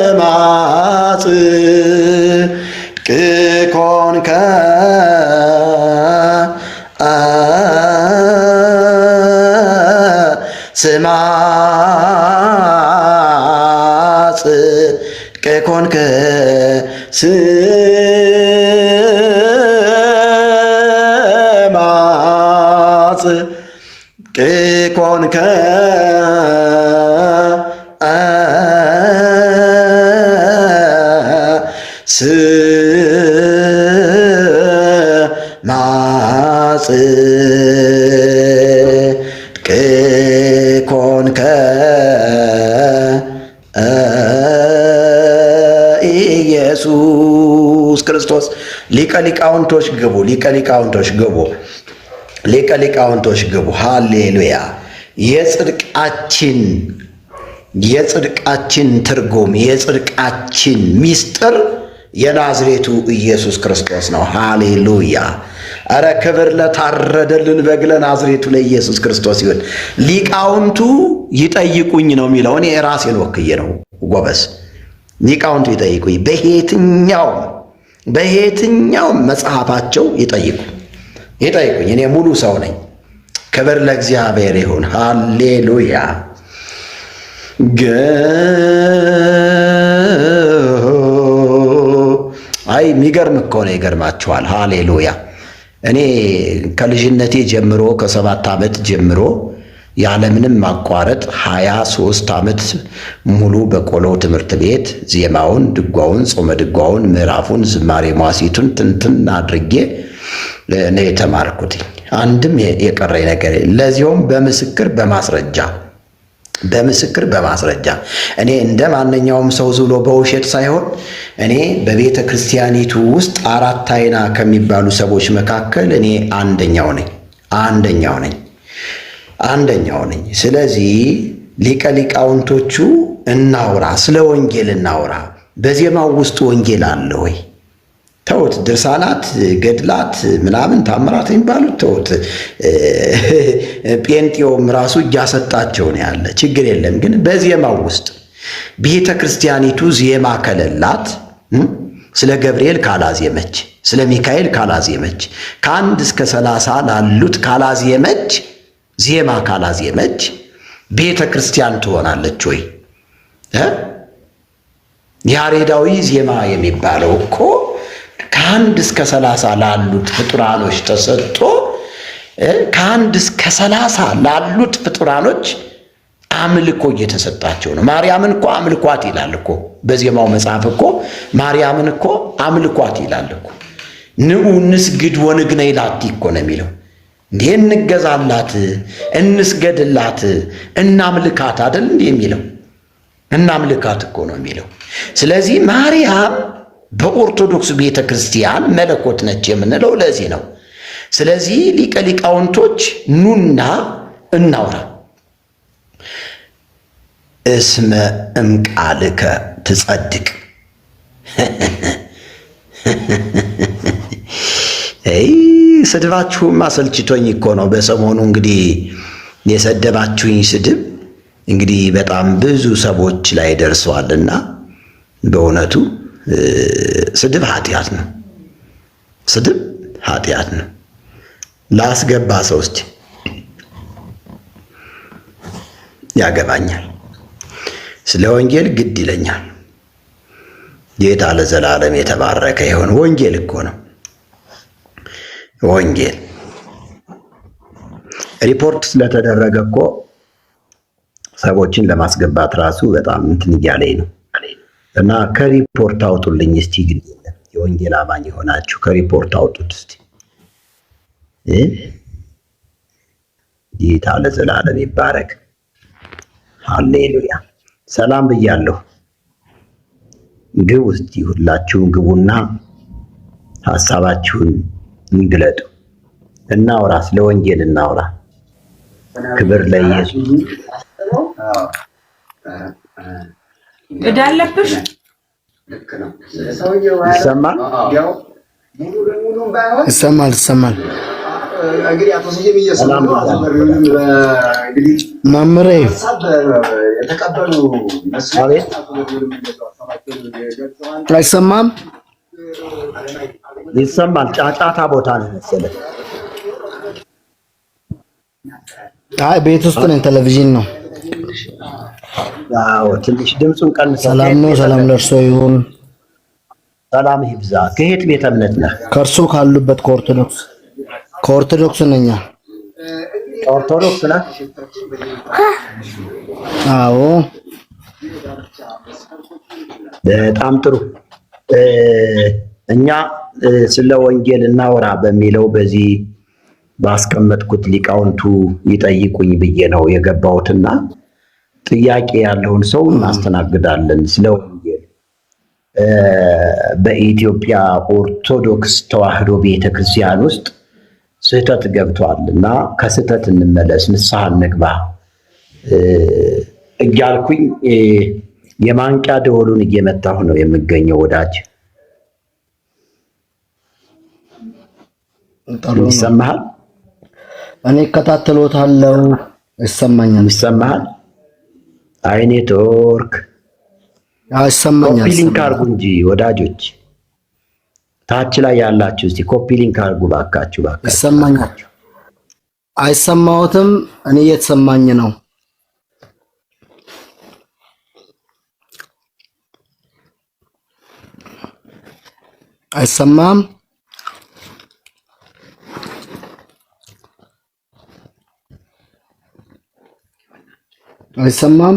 [SPEAKER 8] ስማ ጽድቅ ኮንከ ስማ ጽድቅ ኮንከ ስማ ጽድቅ ኮንከ ስማ ጽድቅ ኮንከ ኢየሱስ ክርስቶስ። ሊቀ ሊቃውንቶች ግቡ፣ ሊቀ ሊቃውንቶች ግቡ፣ ሊቀ ሊቃውንቶች ግቡ። ሃሌሉያ። የጽድቃችን ትርጉም የጽድቃችን ሚስጥር የናዝሬቱ ኢየሱስ ክርስቶስ ነው። ሃሌሉያ። አረ ክብር ለታረደልን በግ ለናዝሬቱ ለኢየሱስ ክርስቶስ ይሁን። ሊቃውንቱ ይጠይቁኝ ነው የሚለው። እኔ ራሴን ወክዬ ነው ጎበዝ። ሊቃውንቱ ይጠይቁኝ፣ በየትኛውም መጽሐፋቸው ይጠይቁኝ። እኔ ሙሉ ሰው ነኝ። ክብር ለእግዚአብሔር ይሁን። ሃሌሉያ። አይ የሚገርም እኮ ነው። ይገርማችኋል። ሃሌሉያ። እኔ ከልጅነቴ ጀምሮ ከ7 ዓመት ጀምሮ ያለምንም ማቋረጥ 23 ዓመት ሙሉ በቆሎ ትምህርት ቤት ዜማውን፣ ድጓውን፣ ጾመ ድጓውን፣ ምዕራፉን፣ ዝማሬ መዋሥዕቱን ትንትን አድርጌ ነው የተማርኩት። አንድም የቀረኝ ነገር ለዚያውም በምስክር በማስረጃ እኔ እንደ ማንኛውም ሰው ዝሎ በውሸት ሳይሆን እኔ በቤተ ክርስቲያኒቱ ውስጥ 4 አይና ከሚባሉ ሰዎች መካከል እኔ አንደኛው ነኝ። ስለዚህ ሊቀ ሊቃውንቶቹ እናውራ፣ ስለ ወንጌል እናውራ። በዜማው ውስጥ ወንጌል አለ ወይ? ተውት። ድርሳናት፣ ገድላት ምናምን ታምራት የሚባሉት ተውት። ጴንጤውም ራሱ እያሰጣቸው ነው ያለ። ችግር የለም። ግን በዜማው ውስጥ ቤተ ክርስቲያኒቱ ዜማ ከሌላት ስለ ገብርኤል ካላዜመች፣ ስለ ሚካኤል ካላዜመች፣ ከ1 እስከ 30 ላሉት ካላዜመች፣ ዜማ ካላዜመች ቤተ ክርስቲያን ትሆናለች ወይ? ያሬዳዊ ዜማ የሚባለው እኮ ከ1 እስከ 30 ላሉት ፍጡራኖች ተሰጥቶ ከ1 እስከ 30 ላሉት ፍጡራኖች አምልኮ እየተሰጣቸው ነው። ማርያምን እኮ አምልኳት ይላል እኮ በዜማው መጽሐፍ እኮ ማርያምን እኮ አምልኳት ይላል እኮ። ንዑ ንስግድ ወንግነይ ላቲ እኮ ነው የሚለው። እንዴ እንገዛላት፣ እንስገድላት፣ እናምልካት አይደል እንዴ የሚለው? እናምልካት እኮ ነው የሚለው። ስለዚህ ማርያም በኦርቶዶክስ ቤተ ክርስቲያን መለኮት ነች የምንለው ለዚህ ነው። ስለዚህ ሊቀ ሊቃውንቶች ኑና እናውራ። እስመ እምቃልከ ትጸድቅ። ስድባችሁም አሰልችቶኝ እኮ ነው። በሰሞኑ እንግዲህ የሰደባችሁኝ ስድብ እንግዲህ በጣም ብዙ ሰዎች ላይ ደርሰዋልና በእውነቱ ስድብ ኃጢአት ነው። ስድብ ኃጢአት ነው። ላስገባ ሰው እስቲ ያገባኛል። ስለ ወንጌል ግድ ይለኛል። ጌታ ለዘላለም የተባረከ ይሁን። ወንጌል እኮ ነው። ወንጌል ሪፖርት ስለተደረገ እኮ ሰዎችን ለማስገባት ራሱ በጣም እንትን እያለኝ ነው። እና ከሪፖርት አውጡልኝ እስቲ። ግን የወንጌል አማኝ የሆናችሁ ከሪፖርት አውጡት እስቲ። ጌታ ለዘላለም ይባረክ። ሃሌሉያ። ሰላም ብያለሁ። ግቡ እስቲ፣ ሁላችሁም ግቡና ሐሳባችሁን እንግለጡ። እናውራ፣ ስለ ወንጌል እናውራ። ክብር ለኢየሱስ።
[SPEAKER 9] እዳለብሽ
[SPEAKER 8] ይሰማል
[SPEAKER 2] ይሰማል ይሰማል።
[SPEAKER 8] ሰላም
[SPEAKER 2] መምሬ
[SPEAKER 8] አቤት።
[SPEAKER 2] አይሰማም?
[SPEAKER 8] ይሰማል። ጫጫታ ቦታ ነው መሰለህ።
[SPEAKER 2] አይ ቤት ውስጥ ነኝ፣ ቴሌቪዥን ነው።
[SPEAKER 8] አዎ ትንሽ ድምፁን ቀንሰው።
[SPEAKER 2] ሰላም ነው። ሰላም ለእርሶ ይሁን።
[SPEAKER 8] ሰላም ይብዛ። ከየት ቤተ እምነት ነህ?
[SPEAKER 2] ከእርሶ ካሉበት ከኦርቶዶክስ ነኝ።
[SPEAKER 8] ኦርቶዶክስ ነህ?
[SPEAKER 2] አዎ።
[SPEAKER 8] በጣም ጥሩ። እኛ ስለ ወንጌል እናወራ በሚለው በዚህ ባስቀመጥኩት ሊቃውንቱ ይጠይቁኝ ብዬ ነው የገባሁትና ጥያቄ ያለውን ሰው እናስተናግዳለን። ስለ ወንጌል በኢትዮጵያ ኦርቶዶክስ ተዋሕዶ ቤተክርስቲያን ውስጥ ስህተት ገብቷል እና ከስህተት እንመለስ፣ ንስሐ እንግባ እያልኩኝ የማንቂያ ደወሉን እየመታሁ ነው የምገኘው። ወዳጅ ይሰማሃል?
[SPEAKER 2] እኔ እከታተሎታለሁ። ይሰማኛል።
[SPEAKER 8] ይሰማሃል? አይ ኔትወርክ
[SPEAKER 2] ይሰማኛል።
[SPEAKER 8] ኮፒ ሊንክ አድርጉ እንጂ ወዳጆች፣ ታች ላይ ያላችሁ እስቲ ኮፒ ሊንክ አድርጉ ባካችሁ።
[SPEAKER 2] ይሰማኛል። አይሰማዎትም? እኔ እየተሰማኝ ነው። አይሰማም? አይሰማም?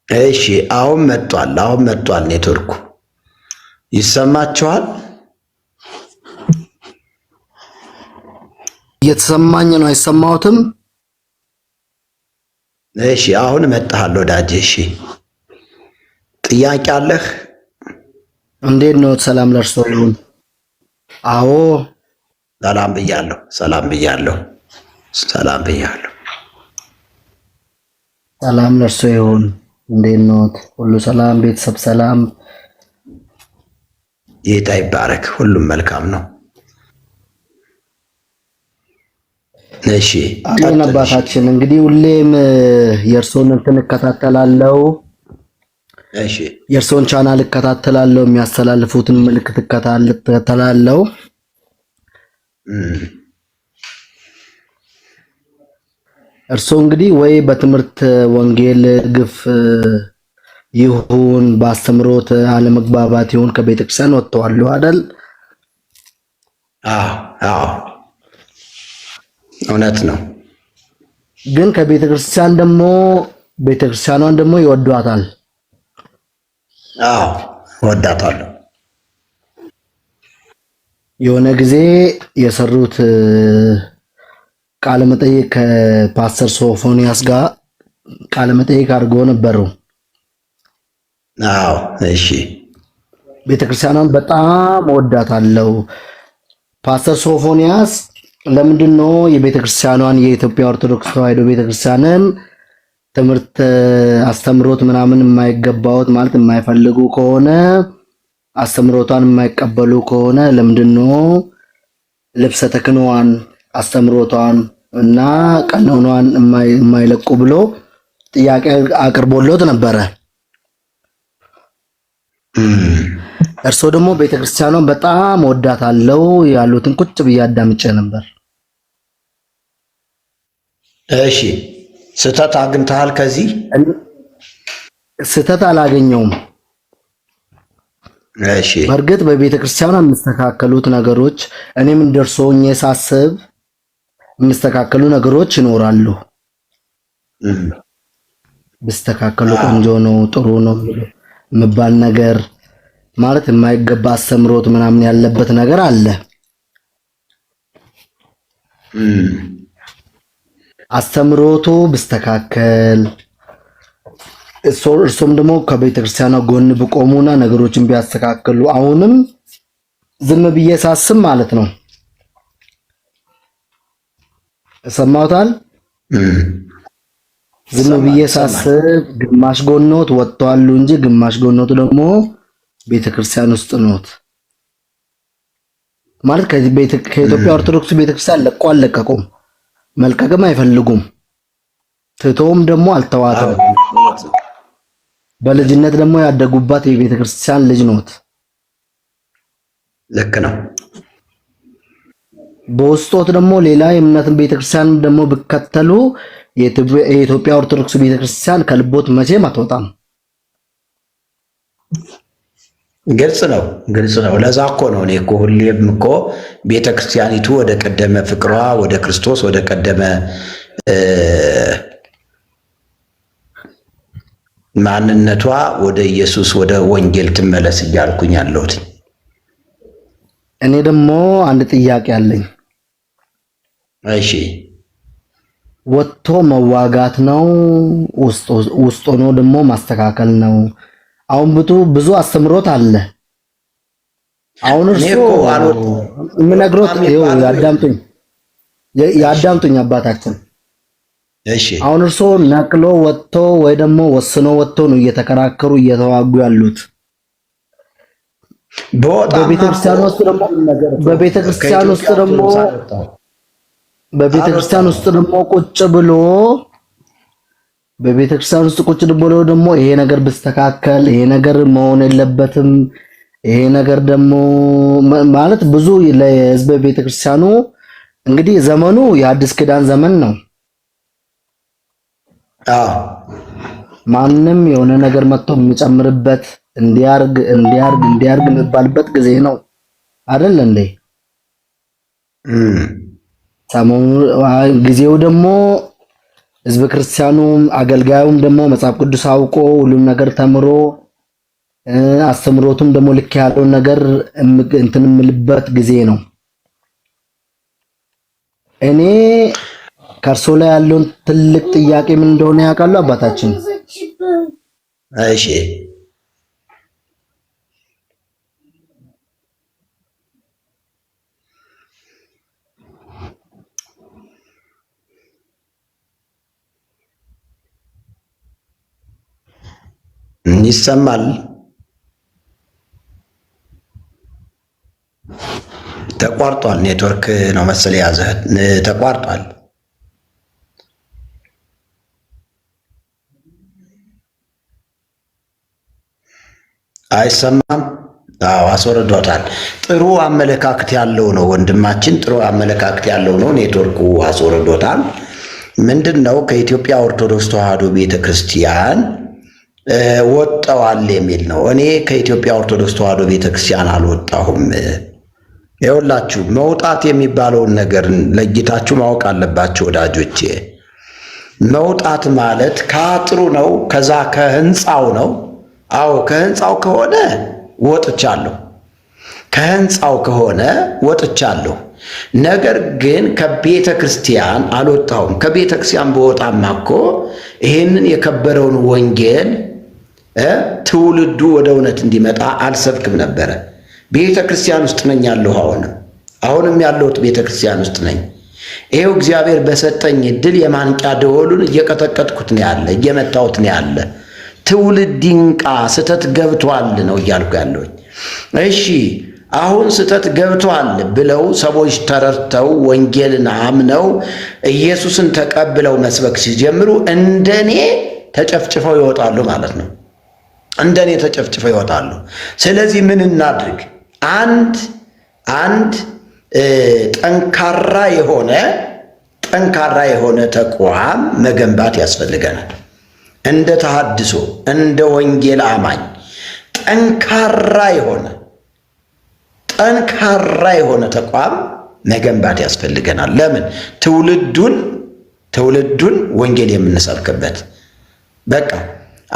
[SPEAKER 8] እሺ አሁን መጥቷል ኔትወርኩ። ይሰማችኋል?
[SPEAKER 2] እየተሰማኝ ነው። አይሰማዎትም?
[SPEAKER 8] እሺ አሁን መጣሃል ወዳጅ። እሺ ጥያቄ አለህ?
[SPEAKER 2] እንዴት ነው? ሰላም ለእርሶ ይሁን። አዎ
[SPEAKER 8] ሰላም ብያለሁ። ሰላም
[SPEAKER 2] ለእርሶ ይሁን። እንዴት ነው? ሁሉ ሰላም? ቤተሰብ ሰላም?
[SPEAKER 8] ጌታ ይባረክ። ሁሉም መልካም ነው። እሺ
[SPEAKER 2] አሜን። አባታችን እንግዲህ ሁሌም የእርሶን እንትን እከታተላለሁ።
[SPEAKER 8] እሺ
[SPEAKER 2] የእርሶን ቻናል እከታተላለሁ፣ የሚያስተላልፉትን ምልክት እከታተላለሁ። እርሶ እንግዲህ ወይ በትምህርት ወንጌል ግፍ ይሁን በአስተምሮት አለመግባባት ይሁን ከቤተክርስቲያን ወጥተዋል አይደል?
[SPEAKER 8] አዎ እውነት ነው።
[SPEAKER 2] ግን ከቤተክርስቲያን ደግሞ ቤተክርስቲያኗን ደግሞ ይወዷታል።
[SPEAKER 8] አዎ እወዳታለሁ።
[SPEAKER 2] የሆነ ጊዜ የሰሩት ቃለ መጠይቅ ከፓስተር ሶፎንያስ ጋር ቃለ መጠይቅ አድርገው ነበሩ።
[SPEAKER 8] አዎ እሺ።
[SPEAKER 2] ቤተክርስቲያኗን በጣም እወዳታለሁ። ፓስተር ሶፎንያስ ለምንድን ነው የቤተክርስቲያኗን የኢትዮጵያ ኦርቶዶክስ ተዋሕዶ ቤተክርስቲያንን ትምህርት አስተምሮት ምናምን የማይገባውት ማለት የማይፈልጉ ከሆነ አስተምሮቷን የማይቀበሉ ከሆነ ለምንድን ነው ልብሰ ተክህኖዋን አስተምሮቷን እና ቀኖኗን የማይለቁ ብሎ ጥያቄ አቅርቦለት ነበረ።
[SPEAKER 10] እርሶ ደግሞ ቤተክርስቲያኗን በጣም ወዳታለው ያሉትን ቁጭ ብዬ አዳምጬ ነበር።
[SPEAKER 8] እሺ ስህተት አግኝተሃል? ከዚህ
[SPEAKER 10] ስህተት አላገኘውም።
[SPEAKER 8] እሺ
[SPEAKER 10] በእርግጥ በቤተክርስቲያኗ የሚስተካከሉት ነገሮች እኔም እንደርሶኝ ሳስብ የሚስተካከሉ ነገሮች ይኖራሉ። ቢስተካከሉ ቆንጆ ነው፣ ጥሩ ነው የሚባል ነገር ማለት የማይገባ አስተምሮት ምናምን ያለበት ነገር አለ። አስተምሮቱ ቢስተካከል እርሶም ደግሞ ከቤተክርስቲያኗ ጎን ብቆሙና ነገሮችን ቢያስተካክሉ አሁንም ዝም ብዬ ሳስብ ማለት ነው ሰማውታል። ዝም ብዬ ሳስብ ግማሽ ጎኖት ወጥቷሉ እንጂ ግማሽ ጎኖት ደግሞ ቤተክርስቲያን ውስጥ ኖት ማለት ከኢትዮጵያ ኦርቶዶክስ ቤተክርስቲያን ለቆ አልለቀቁም፣ መልቀቅም አይፈልጉም። ትቶም ደግሞ አልተዋተም። በልጅነት ደግሞ ያደጉባት የቤተክርስቲያን ልጅ ኖት።
[SPEAKER 8] ልክ ነው።
[SPEAKER 10] በውስጦት ደግሞ ሌላ የእምነትን ቤተክርስቲያን ደግሞ ብከተሉ የኢትዮጵያ ኦርቶዶክስ ቤተክርስቲያን ከልቦት መቼም አትወጣም።
[SPEAKER 8] ግልጽ ነው፣ ግልጽ ነው። ለዛ እኮ ነው እኔ እኮ ሁሌም እኮ ቤተክርስቲያኒቱ ወደ ቀደመ ፍቅሯ ወደ ክርስቶስ ወደ ቀደመ ማንነቷ ወደ ኢየሱስ ወደ ወንጌል ትመለስ እያልኩኝ ያለሁት።
[SPEAKER 10] እኔ ደግሞ አንድ ጥያቄ አለኝ።
[SPEAKER 8] እሺ
[SPEAKER 10] ወጥቶ መዋጋት ነው ውስጥ ሆኖ ደግሞ ማስተካከል ነው? አሁን ብዙ አስተምሮት አለ። አሁን እርሱ የምነግሮት ያዳምጡኝ አባታችን።
[SPEAKER 8] እሺ
[SPEAKER 10] አሁን እርሱ ነቅሎ ወጥቶ ወይ ደግሞ ወስኖ ወጥቶ ነው እየተከራከሩ እየተዋጉ ያሉት። በቤተክርስቲያን ውስጥ ደግሞ ቁጭ ብሎ ደግሞ ይሄ ነገር ብስተካከል፣ ይሄ ነገር መሆን የለበትም፣ ይሄ ነገር ደግሞ ማለት ብዙ ለህዝብ ቤተክርስቲያኑ እንግዲህ ዘመኑ የአዲስ ኪዳን ዘመን ነው። ማንም የሆነ ነገር መጥቶ የሚጨምርበት እንዲያርግ የሚባልበት ጊዜ ነው አይደል እንዴ? ጊዜው ደግሞ ህዝብ ክርስቲያኑም አገልጋዩም ደግሞ መጽሐፍ ቅዱስ አውቆ ሁሉም ነገር ተምሮ አስተምሮቱም ደግሞ ልክ ያለውን ነገር እንትን የምልበት ጊዜ ነው። እኔ ከእርሶ ላይ ያለውን ትልቅ ጥያቄ ምን እንደሆነ ያውቃሉ አባታችን?
[SPEAKER 8] እሺ ይሰማል? ተቋርጧል። ኔትወርክ ነው መሰል ያዘህ። ተቋርጧል። አይሰማም? አዎ አስወርዶታል። ጥሩ አመለካከት ያለው ነው ወንድማችን፣ ጥሩ አመለካከት ያለው ነው። ኔትወርኩ አስወርዶታል። ምንድነው ከኢትዮጵያ ኦርቶዶክስ ተዋሕዶ ቤተክርስቲያን ወጣዋል የሚል ነው። እኔ ከኢትዮጵያ ኦርቶዶክስ ተዋሕዶ ቤተክርስቲያን አልወጣሁም። ይኸውላችሁ መውጣት የሚባለውን ነገር ለይታችሁ ማወቅ አለባችሁ ወዳጆቼ። መውጣት ማለት ከአጥሩ ነው፣ ከዛ ከህንፃው ነው። አዎ ከህንፃው ከሆነ ወጥቻለሁ፣ ከህንፃው ከሆነ ወጥቻለሁ። ነገር ግን ከቤተ ክርስቲያን አልወጣሁም። ከቤተ ክርስቲያን በወጣማ እኮ ይሄንን የከበረውን ወንጌል ትውልዱ ወደ እውነት እንዲመጣ አልሰብክም ነበረ። ቤተ ክርስቲያን ውስጥ ነኝ ያለሁ። አሁንም ያለሁት ቤተ ክርስቲያን ውስጥ ነኝ። ይሄው እግዚአብሔር በሰጠኝ እድል የማንቂያ ደወሉን እየቀጠቀጥኩት ነው ያለ፣ እየመታሁት ነው ያለ። ትውልድ ይንቃ፣ ስተት ገብቷል ነው እያልኩ ያለሁኝ። እሺ አሁን ስተት ገብቷል ብለው ሰዎች ተረድተው ወንጌልን አምነው ኢየሱስን ተቀብለው መስበክ ሲጀምሩ እንደኔ ተጨፍጭፈው ይወጣሉ ማለት ነው። እንደኔ ተጨፍጭፈው ይወጣሉ። ስለዚህ ምን እናድርግ? አንድ ጠንካራ የሆነ ተቋም መገንባት ያስፈልገናል። እንደ ተሐድሶ እንደ ወንጌል አማኝ ጠንካራ የሆነ ተቋም መገንባት ያስፈልገናል። ለምን? ትውልዱን ወንጌል የምንሰብክበት። በቃ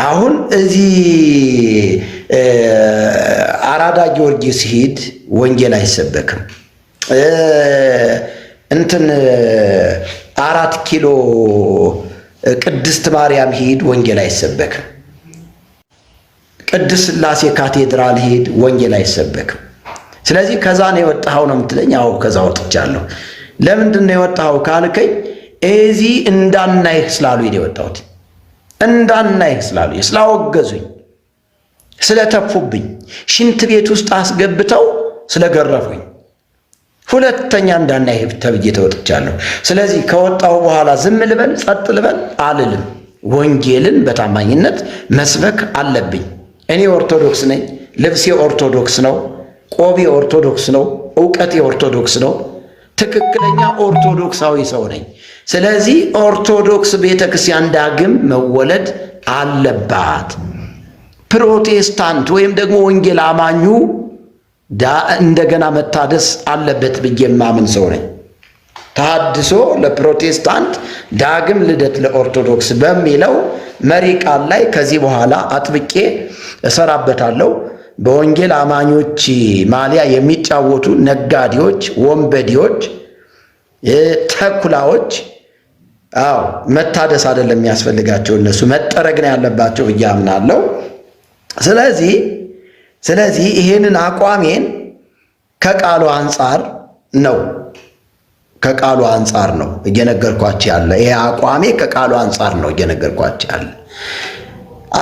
[SPEAKER 8] አሁን እዚህ አራዳ ጊዮርጊስ ሂድ ወንጌል አይሰበክም። 4 ኪሎ ቅድስት ማርያም ሂድ ወንጌል አይሰበክም። ቅድስት ሥላሴ ካቴድራል ሂድ ወንጌል አይሰበክም። ስለዚህ ከዛ ነው የወጣኸው ነው የምትለኝ? አዎ ከዛ ወጥቻለሁ። ለምንድን ነው የወጣኸው ካልከኝ እዚህ እንዳናይህ ስላሉኝ ነው የወጣሁት። እንዳናይህ ስላሉኝ፣ ስላወገዙኝ፣ ስለተፉብኝ፣ ሽንት ቤት ውስጥ አስገብተው ስለገረፉኝ ሁለተኛ እንዳናይህ ተብዬ ተወጥቻለሁ። ስለዚህ ከወጣሁ በኋላ ዝም ልበል ጸጥ ልበል አልልም። ወንጌልን በታማኝነት መስበክ አለብኝ። እኔ ኦርቶዶክስ ነኝ። ልብሴ ኦርቶዶክስ ነው። ቆቤ ኦርቶዶክስ ነው። ዕውቀቴ ኦርቶዶክስ ነው። ትክክለኛ ኦርቶዶክሳዊ ሰው ነኝ። ስለዚህ ኦርቶዶክስ ቤተክርስቲያን ዳግም መወለድ አለባት። ፕሮቴስታንት ወይም ደግሞ ወንጌል አማኙ እንደገና መታደስ አለበት ብዬ የማምን ሰው ነኝ። ተሐድሶ ለፕሮቴስታንት ዳግም ልደት ለኦርቶዶክስ በሚለው መሪ ቃል ላይ ከዚህ በኋላ አጥብቄ እሰራበታለሁ። በወንጌል አማኞች ማሊያ የሚጫወቱ ነጋዴዎች፣ ወንበዴዎች፣ ተኩላዎች መታደስ አይደለም የሚያስፈልጋቸው፣ እነሱ መጠረግ ነው ያለባቸው ብዬ አምናለሁ። ስለዚህ ይሄንን አቋሜን ከቃሉ አንጻር ነው እየነገርኳቸው ያለ። ይሄ አቋሜ ከቃሉ አንጻር ነው እየነገርኳቸው ያለ።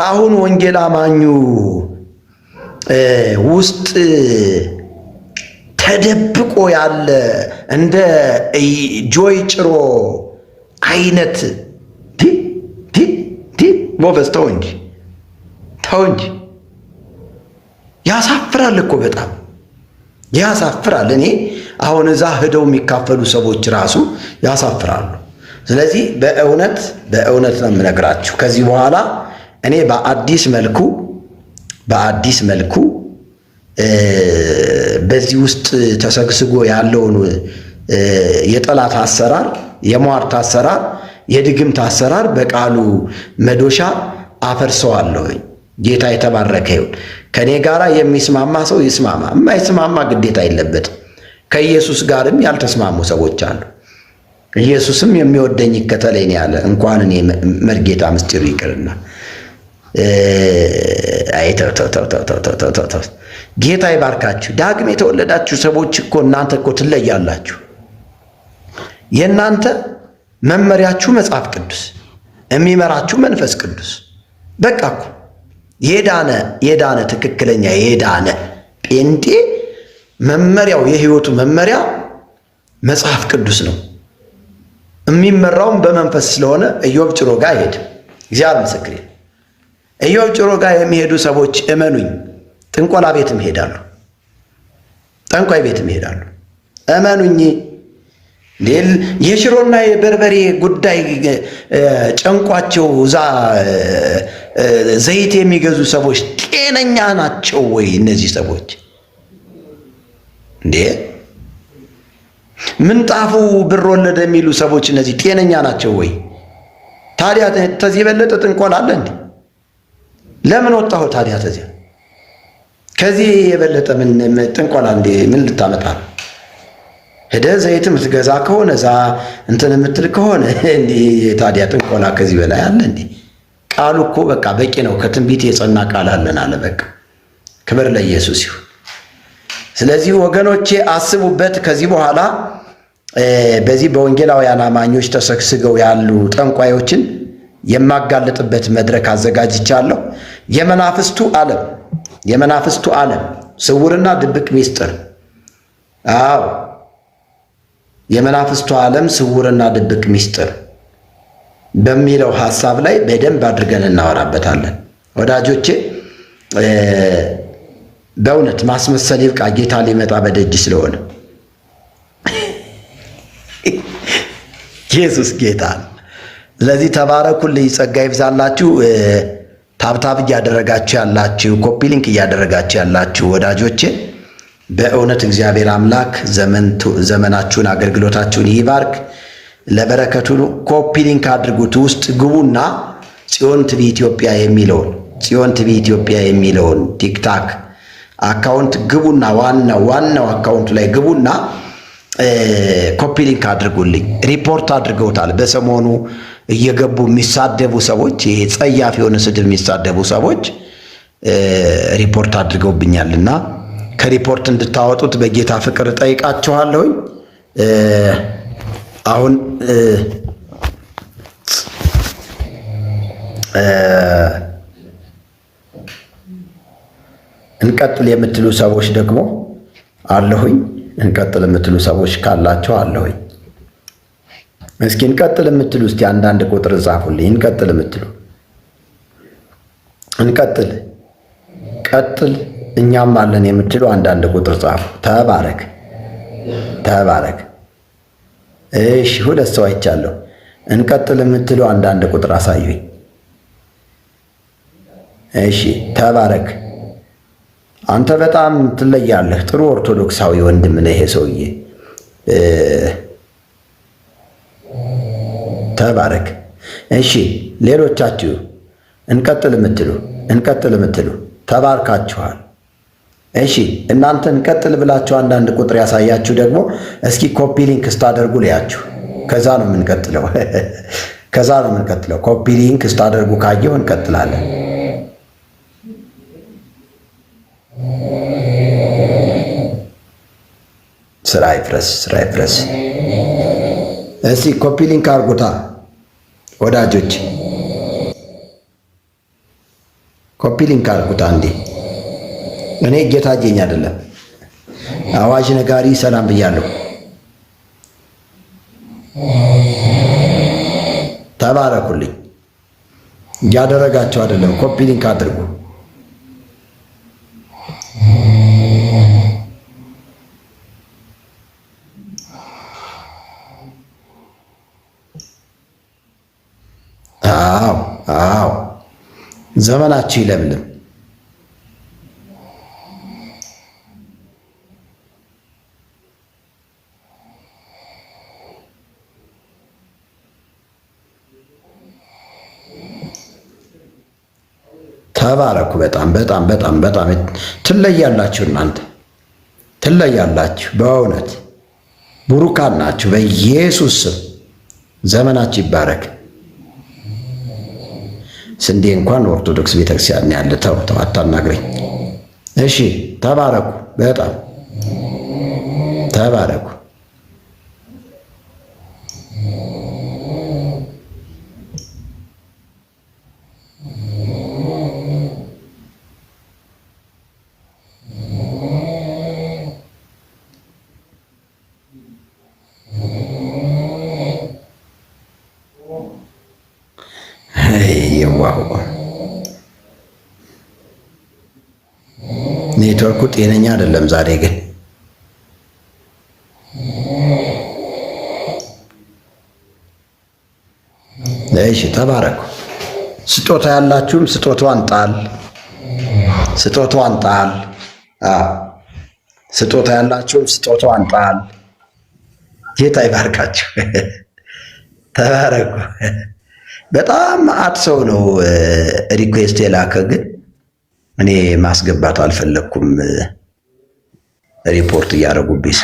[SPEAKER 8] አሁን ወንጌል አማኙ ውስጥ ተደብቆ ያለ እንደ ጆይ ጭሮ አይነት ቦበዝ ተው እንጂ ያሳፍራል እኮ በጣም ያሳፍራል። እኔ አሁን እዛ ሄደው የሚካፈሉ ሰዎች ራሱ ያሳፍራሉ። ስለዚህ በእውነት ነው የምነግራችሁ። ከዚህ በኋላ እኔ በአዲስ መልኩ በዚህ ውስጥ ተሰግስጎ ያለውን የጠላት አሰራር፣ የሟርት አሰራር፣ የድግምት አሰራር በቃሉ መዶሻ አፈርሰዋለሁኝ። ጌታ የተባረከ ይሁን። ከኔ ጋራ የሚስማማ ሰው ይስማማ፣ የማይስማማ ግዴታ የለበትም። ከኢየሱስ ጋርም ያልተስማሙ ሰዎች አሉ። ኢየሱስም የሚወደኝ ይከተለኝ ያለ እንኳን እኔ መርጌታ ምስጢሩ ይቅርና ጌታ ይባርካችሁ። ዳግም የተወለዳችሁ ሰዎች እኮ እናንተ እኮ ትለያላችሁ። የእናንተ መመሪያችሁ መጽሐፍ ቅዱስ፣ የሚመራችሁ መንፈስ ቅዱስ። በቃ እኮ የዳነ ትክክለኛ የዳነ ጴንጤ መመሪያው የህይወቱ መመሪያ መጽሐፍ ቅዱስ ነው። የሚመራውም በመንፈስ ስለሆነ ኢዮብ ጭሮ ጋር አይሄድም። እግዚአብሔር ምስክሬ። ኢዮብ ጭሮ ጋር የሚሄዱ ሰዎች እመኑኝ ጥንቆላ ቤትም ይሄዳሉ፣ ጠንቋይ ቤትም ይሄዳሉ። እመኑኝ። የሽሮና የበርበሬ ጉዳይ ጨንቋቸው እዛ ዘይት የሚገዙ ሰዎች ጤነኛ ናቸው ወይ? እነዚህ ሰዎች እንዴ ምንጣፉ ብር ወለደ የሚሉ ሰዎች እነዚህ ጤነኛ ናቸው ወይ? ታዲያ ተዚህ የበለጠ ጥንቆላ አለ እንዴ? ለምን ወጣሁ ታዲያ? ከዚህ የበለጠ ምን ጥንቆላ እንዴ? ምን ልታመጣ ነው? ሄደህ ዘይት የምትገዛ ከሆነ እዛ እንትን የምትል ከሆነ እንዴ ታዲያ ጥንቆላ ከዚህ በላይ አለ እንዴ? ቃሉ እኮ በቃ በቂ ነው። ከትንቢት የጸና ቃል አለን አለ። በቃ ክብር ለኢየሱስ ይሁን። ስለዚህ ወገኖቼ አስቡበት። ከዚህ በኋላ በዚህ በወንጌላውያን አማኞች ተሰግስገው ያሉ ጠንቋዮችን የማጋለጥበት መድረክ አዘጋጅቻለሁ። የመናፍስቱ ዓለም ስውርና ድብቅ ሚስጥር። አዎ የመናፍስቱ ዓለም ስውርና ድብቅ ሚስጥር በሚለው ሐሳብ ላይ በደንብ አድርገን እናወራበታለን። ወዳጆቼ በእውነት ማስመሰል ይብቃ። ጌታ ሊመጣ በደጅ ስለሆነ ኢየሱስ ጌታ ነው። ስለዚህ ተባረኩልኝ፣ ጸጋ ይብዛላችሁ። ታብታብ እያደረጋችሁ ያላችሁ፣ ኮፒ ሊንክ እያደረጋችሁ ያላችሁ ወዳጆቼ በእውነት እግዚአብሔር አምላክ ዘመናችሁን አገልግሎታችሁን ይባርክ። ለበረከቱ ኮፒ ሊንክ አድርጉት። ውስጥ ግቡና ጽዮን ቲቪ ኢትዮጵያ የሚለውን ቲክታክ አካውንት ግቡና ዋናው አካውንቱ ላይ ግቡና ኮፒ ሊንክ አድርጉልኝ። ሪፖርት አድርገውታል። በሰሞኑ እየገቡ የሚሳደቡ ሰዎች፣ ይሄ ጸያፍ የሆነ ስድብ የሚሳደቡ ሰዎች ሪፖርት አድርገውብኛልና ከሪፖርት እንድታወጡት በጌታ ፍቅር ጠይቃችኋለሁኝ። አሁን እንቀጥል የምትሉ ሰዎች ደግሞ አለሁኝ። እንቀጥል የምትሉ ሰዎች ካላችሁ አለሁኝ። እስኪ እንቀጥል የምትሉ እስቲ አንዳንድ ቁጥር ጻፉልኝ። እንቀጥል የምትሉ ቀጥል እኛም አለን የምትሉ አንዳንድ ቁጥር ጻፉ። ተባረክ። እሺ፣ ሁለት ሰው አይቻለሁ። እንቀጥል የምትሉ አንዳንድ ቁጥር አሳዩኝ። እሺ፣ ተባረክ። አንተ በጣም ትለያለህ። ጥሩ ኦርቶዶክሳዊ ወንድም ነህ። ይሄ ሰውዬ ተባረክ። እሺ፣ ሌሎቻችሁ እንቀጥል የምትሉ ተባርካችኋል። እሺ፣ እናንተ እንቀጥል ብላችሁ አንዳንድ ቁጥር ያሳያችሁ ደግሞ እስኪ ኮፒ ሊንክ ስታደርጉ ልያችሁ። ከዛ ነው የምንቀጥለው። ኮፒ ሊንክ ስታደርጉ ካየው እንቀጥላለን። ስራ ይፍረስ። እስኪ ኮፒ ሊንክ አርጉታ ወዳጆች፣ ኮፒ ሊንክ አርጉታ እንዴ! እኔ ጌታ ጀኝ አይደለም፣ አዋጅ ነጋሪ ሰላም ብያለሁ። ተባረኩልኝ። እያደረጋችሁ አይደለም፣ ኮፒ ሊንክ አድርጉ። አዎ፣ ዘመናችሁ ይለምልም። ተባረኩ። በጣም ትለያላችሁ። እናንተ ትለያላችሁ። በእውነት ቡሩካን ናችሁ። በኢየሱስ ስም ዘመናችሁ ይባረክ። ስንዴ እንኳን ኦርቶዶክስ ቤተክርስቲያን ያለ ተው አታናግረኝ። እሺ፣ ተባረኩ። በጣም ተባረኩ። ኔትወርኩ ጤነኛ አይደለም ዛሬ ግን። እሺ፣ ተባረኩ። ስጦታ ያላችሁም ስጦታዋን ጣል። ስጦታ ያላችሁም ስጦታዋን ጣል። ጌታ ይባርካችሁ። ተባረኩ። በጣም መዓት ሰው ነው ሪኩዌስት የላከ ግን እኔ ማስገባት አልፈለኩም። ሪፖርት እያደረጉብኝ።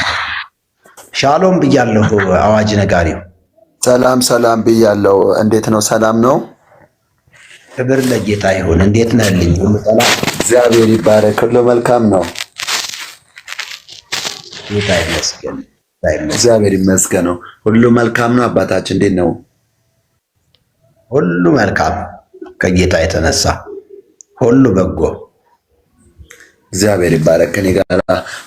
[SPEAKER 8] ሻሎም ብያለሁ። አዋጅ ነጋሪው
[SPEAKER 11] ሰላም ብያለሁ። እንዴት ነው? ሰላም ነው።
[SPEAKER 8] ክብር ለጌታ ይሁን። እንዴት ነህልኝ? ሁሉ ሰላም?
[SPEAKER 11] እግዚአብሔር ይባረክ። ሁሉ መልካም ነው።
[SPEAKER 8] ጌታ ይመስገን።
[SPEAKER 11] እግዚአብሔር ይመስገን ነው። ሁሉ መልካም ነው። አባታችን እንዴት ነው?
[SPEAKER 8] ሁሉ መልካም ከጌታ የተነሳ ሁሉ በጎ።
[SPEAKER 11] እግዚአብሔር ይባረክ። ከኔ ጋር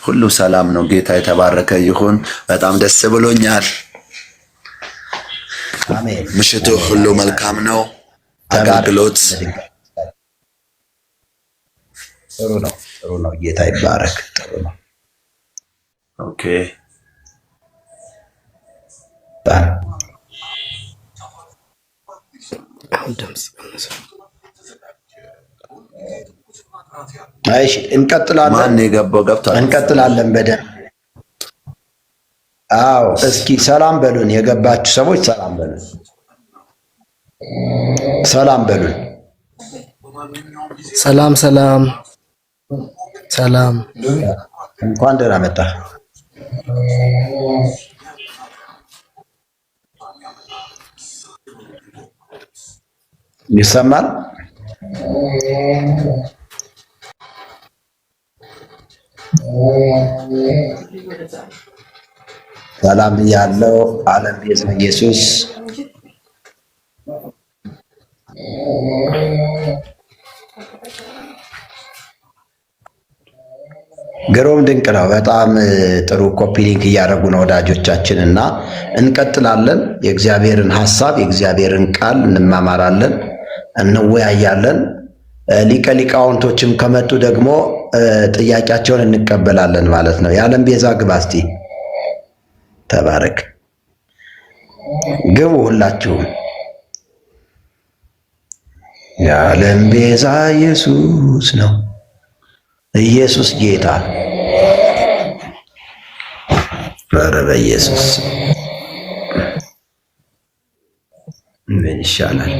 [SPEAKER 11] ሁሉ ሰላም ነው። ጌታ የተባረከ ይሁን። በጣም ደስ ብሎኛል።
[SPEAKER 8] አሜን።
[SPEAKER 11] ምሽቱ ሁሉ መልካም ነው። አገልግሎት
[SPEAKER 8] ጥሩ ነው። ጌታ ይባረክ። ጥሩ ነው።
[SPEAKER 11] ኦኬ
[SPEAKER 8] እሺ እንቀጥላለን።
[SPEAKER 11] ማን የገባው ገብቷል?
[SPEAKER 8] እንቀጥላለን በደንብ። አዎ እስኪ ሰላም በሉን። የገባችሁ ሰዎች ሰላም በሉን። ሰላም በሉን።
[SPEAKER 10] ሰላም ሰላም ሰላም።
[SPEAKER 8] እንኳን ደህና መጣ። ይሰማል? ሰላም ያለው ዓለም ቤዛ ኢየሱስ ግሩም ድንቅ ነው። በጣም ጥሩ ኮፒ ሊንክ እያደረጉ ነው ወዳጆቻችን እና እንቀጥላለን። የእግዚአብሔርን ሐሳብ የእግዚአብሔርን ቃል እንማማራለን፣ እንወያያለን። ሊቀ ሊቃውንቶችም ከመጡ ደግሞ ጥያቄያቸውን እንቀበላለን ማለት ነው። የዓለም ቤዛ ግባ እስቲ ተባረክ። ግቡ ሁላችሁም። የዓለም ቤዛ ኢየሱስ ነው። ኢየሱስ ጌታ። ኧረ በኢየሱስ ምን ይሻላል?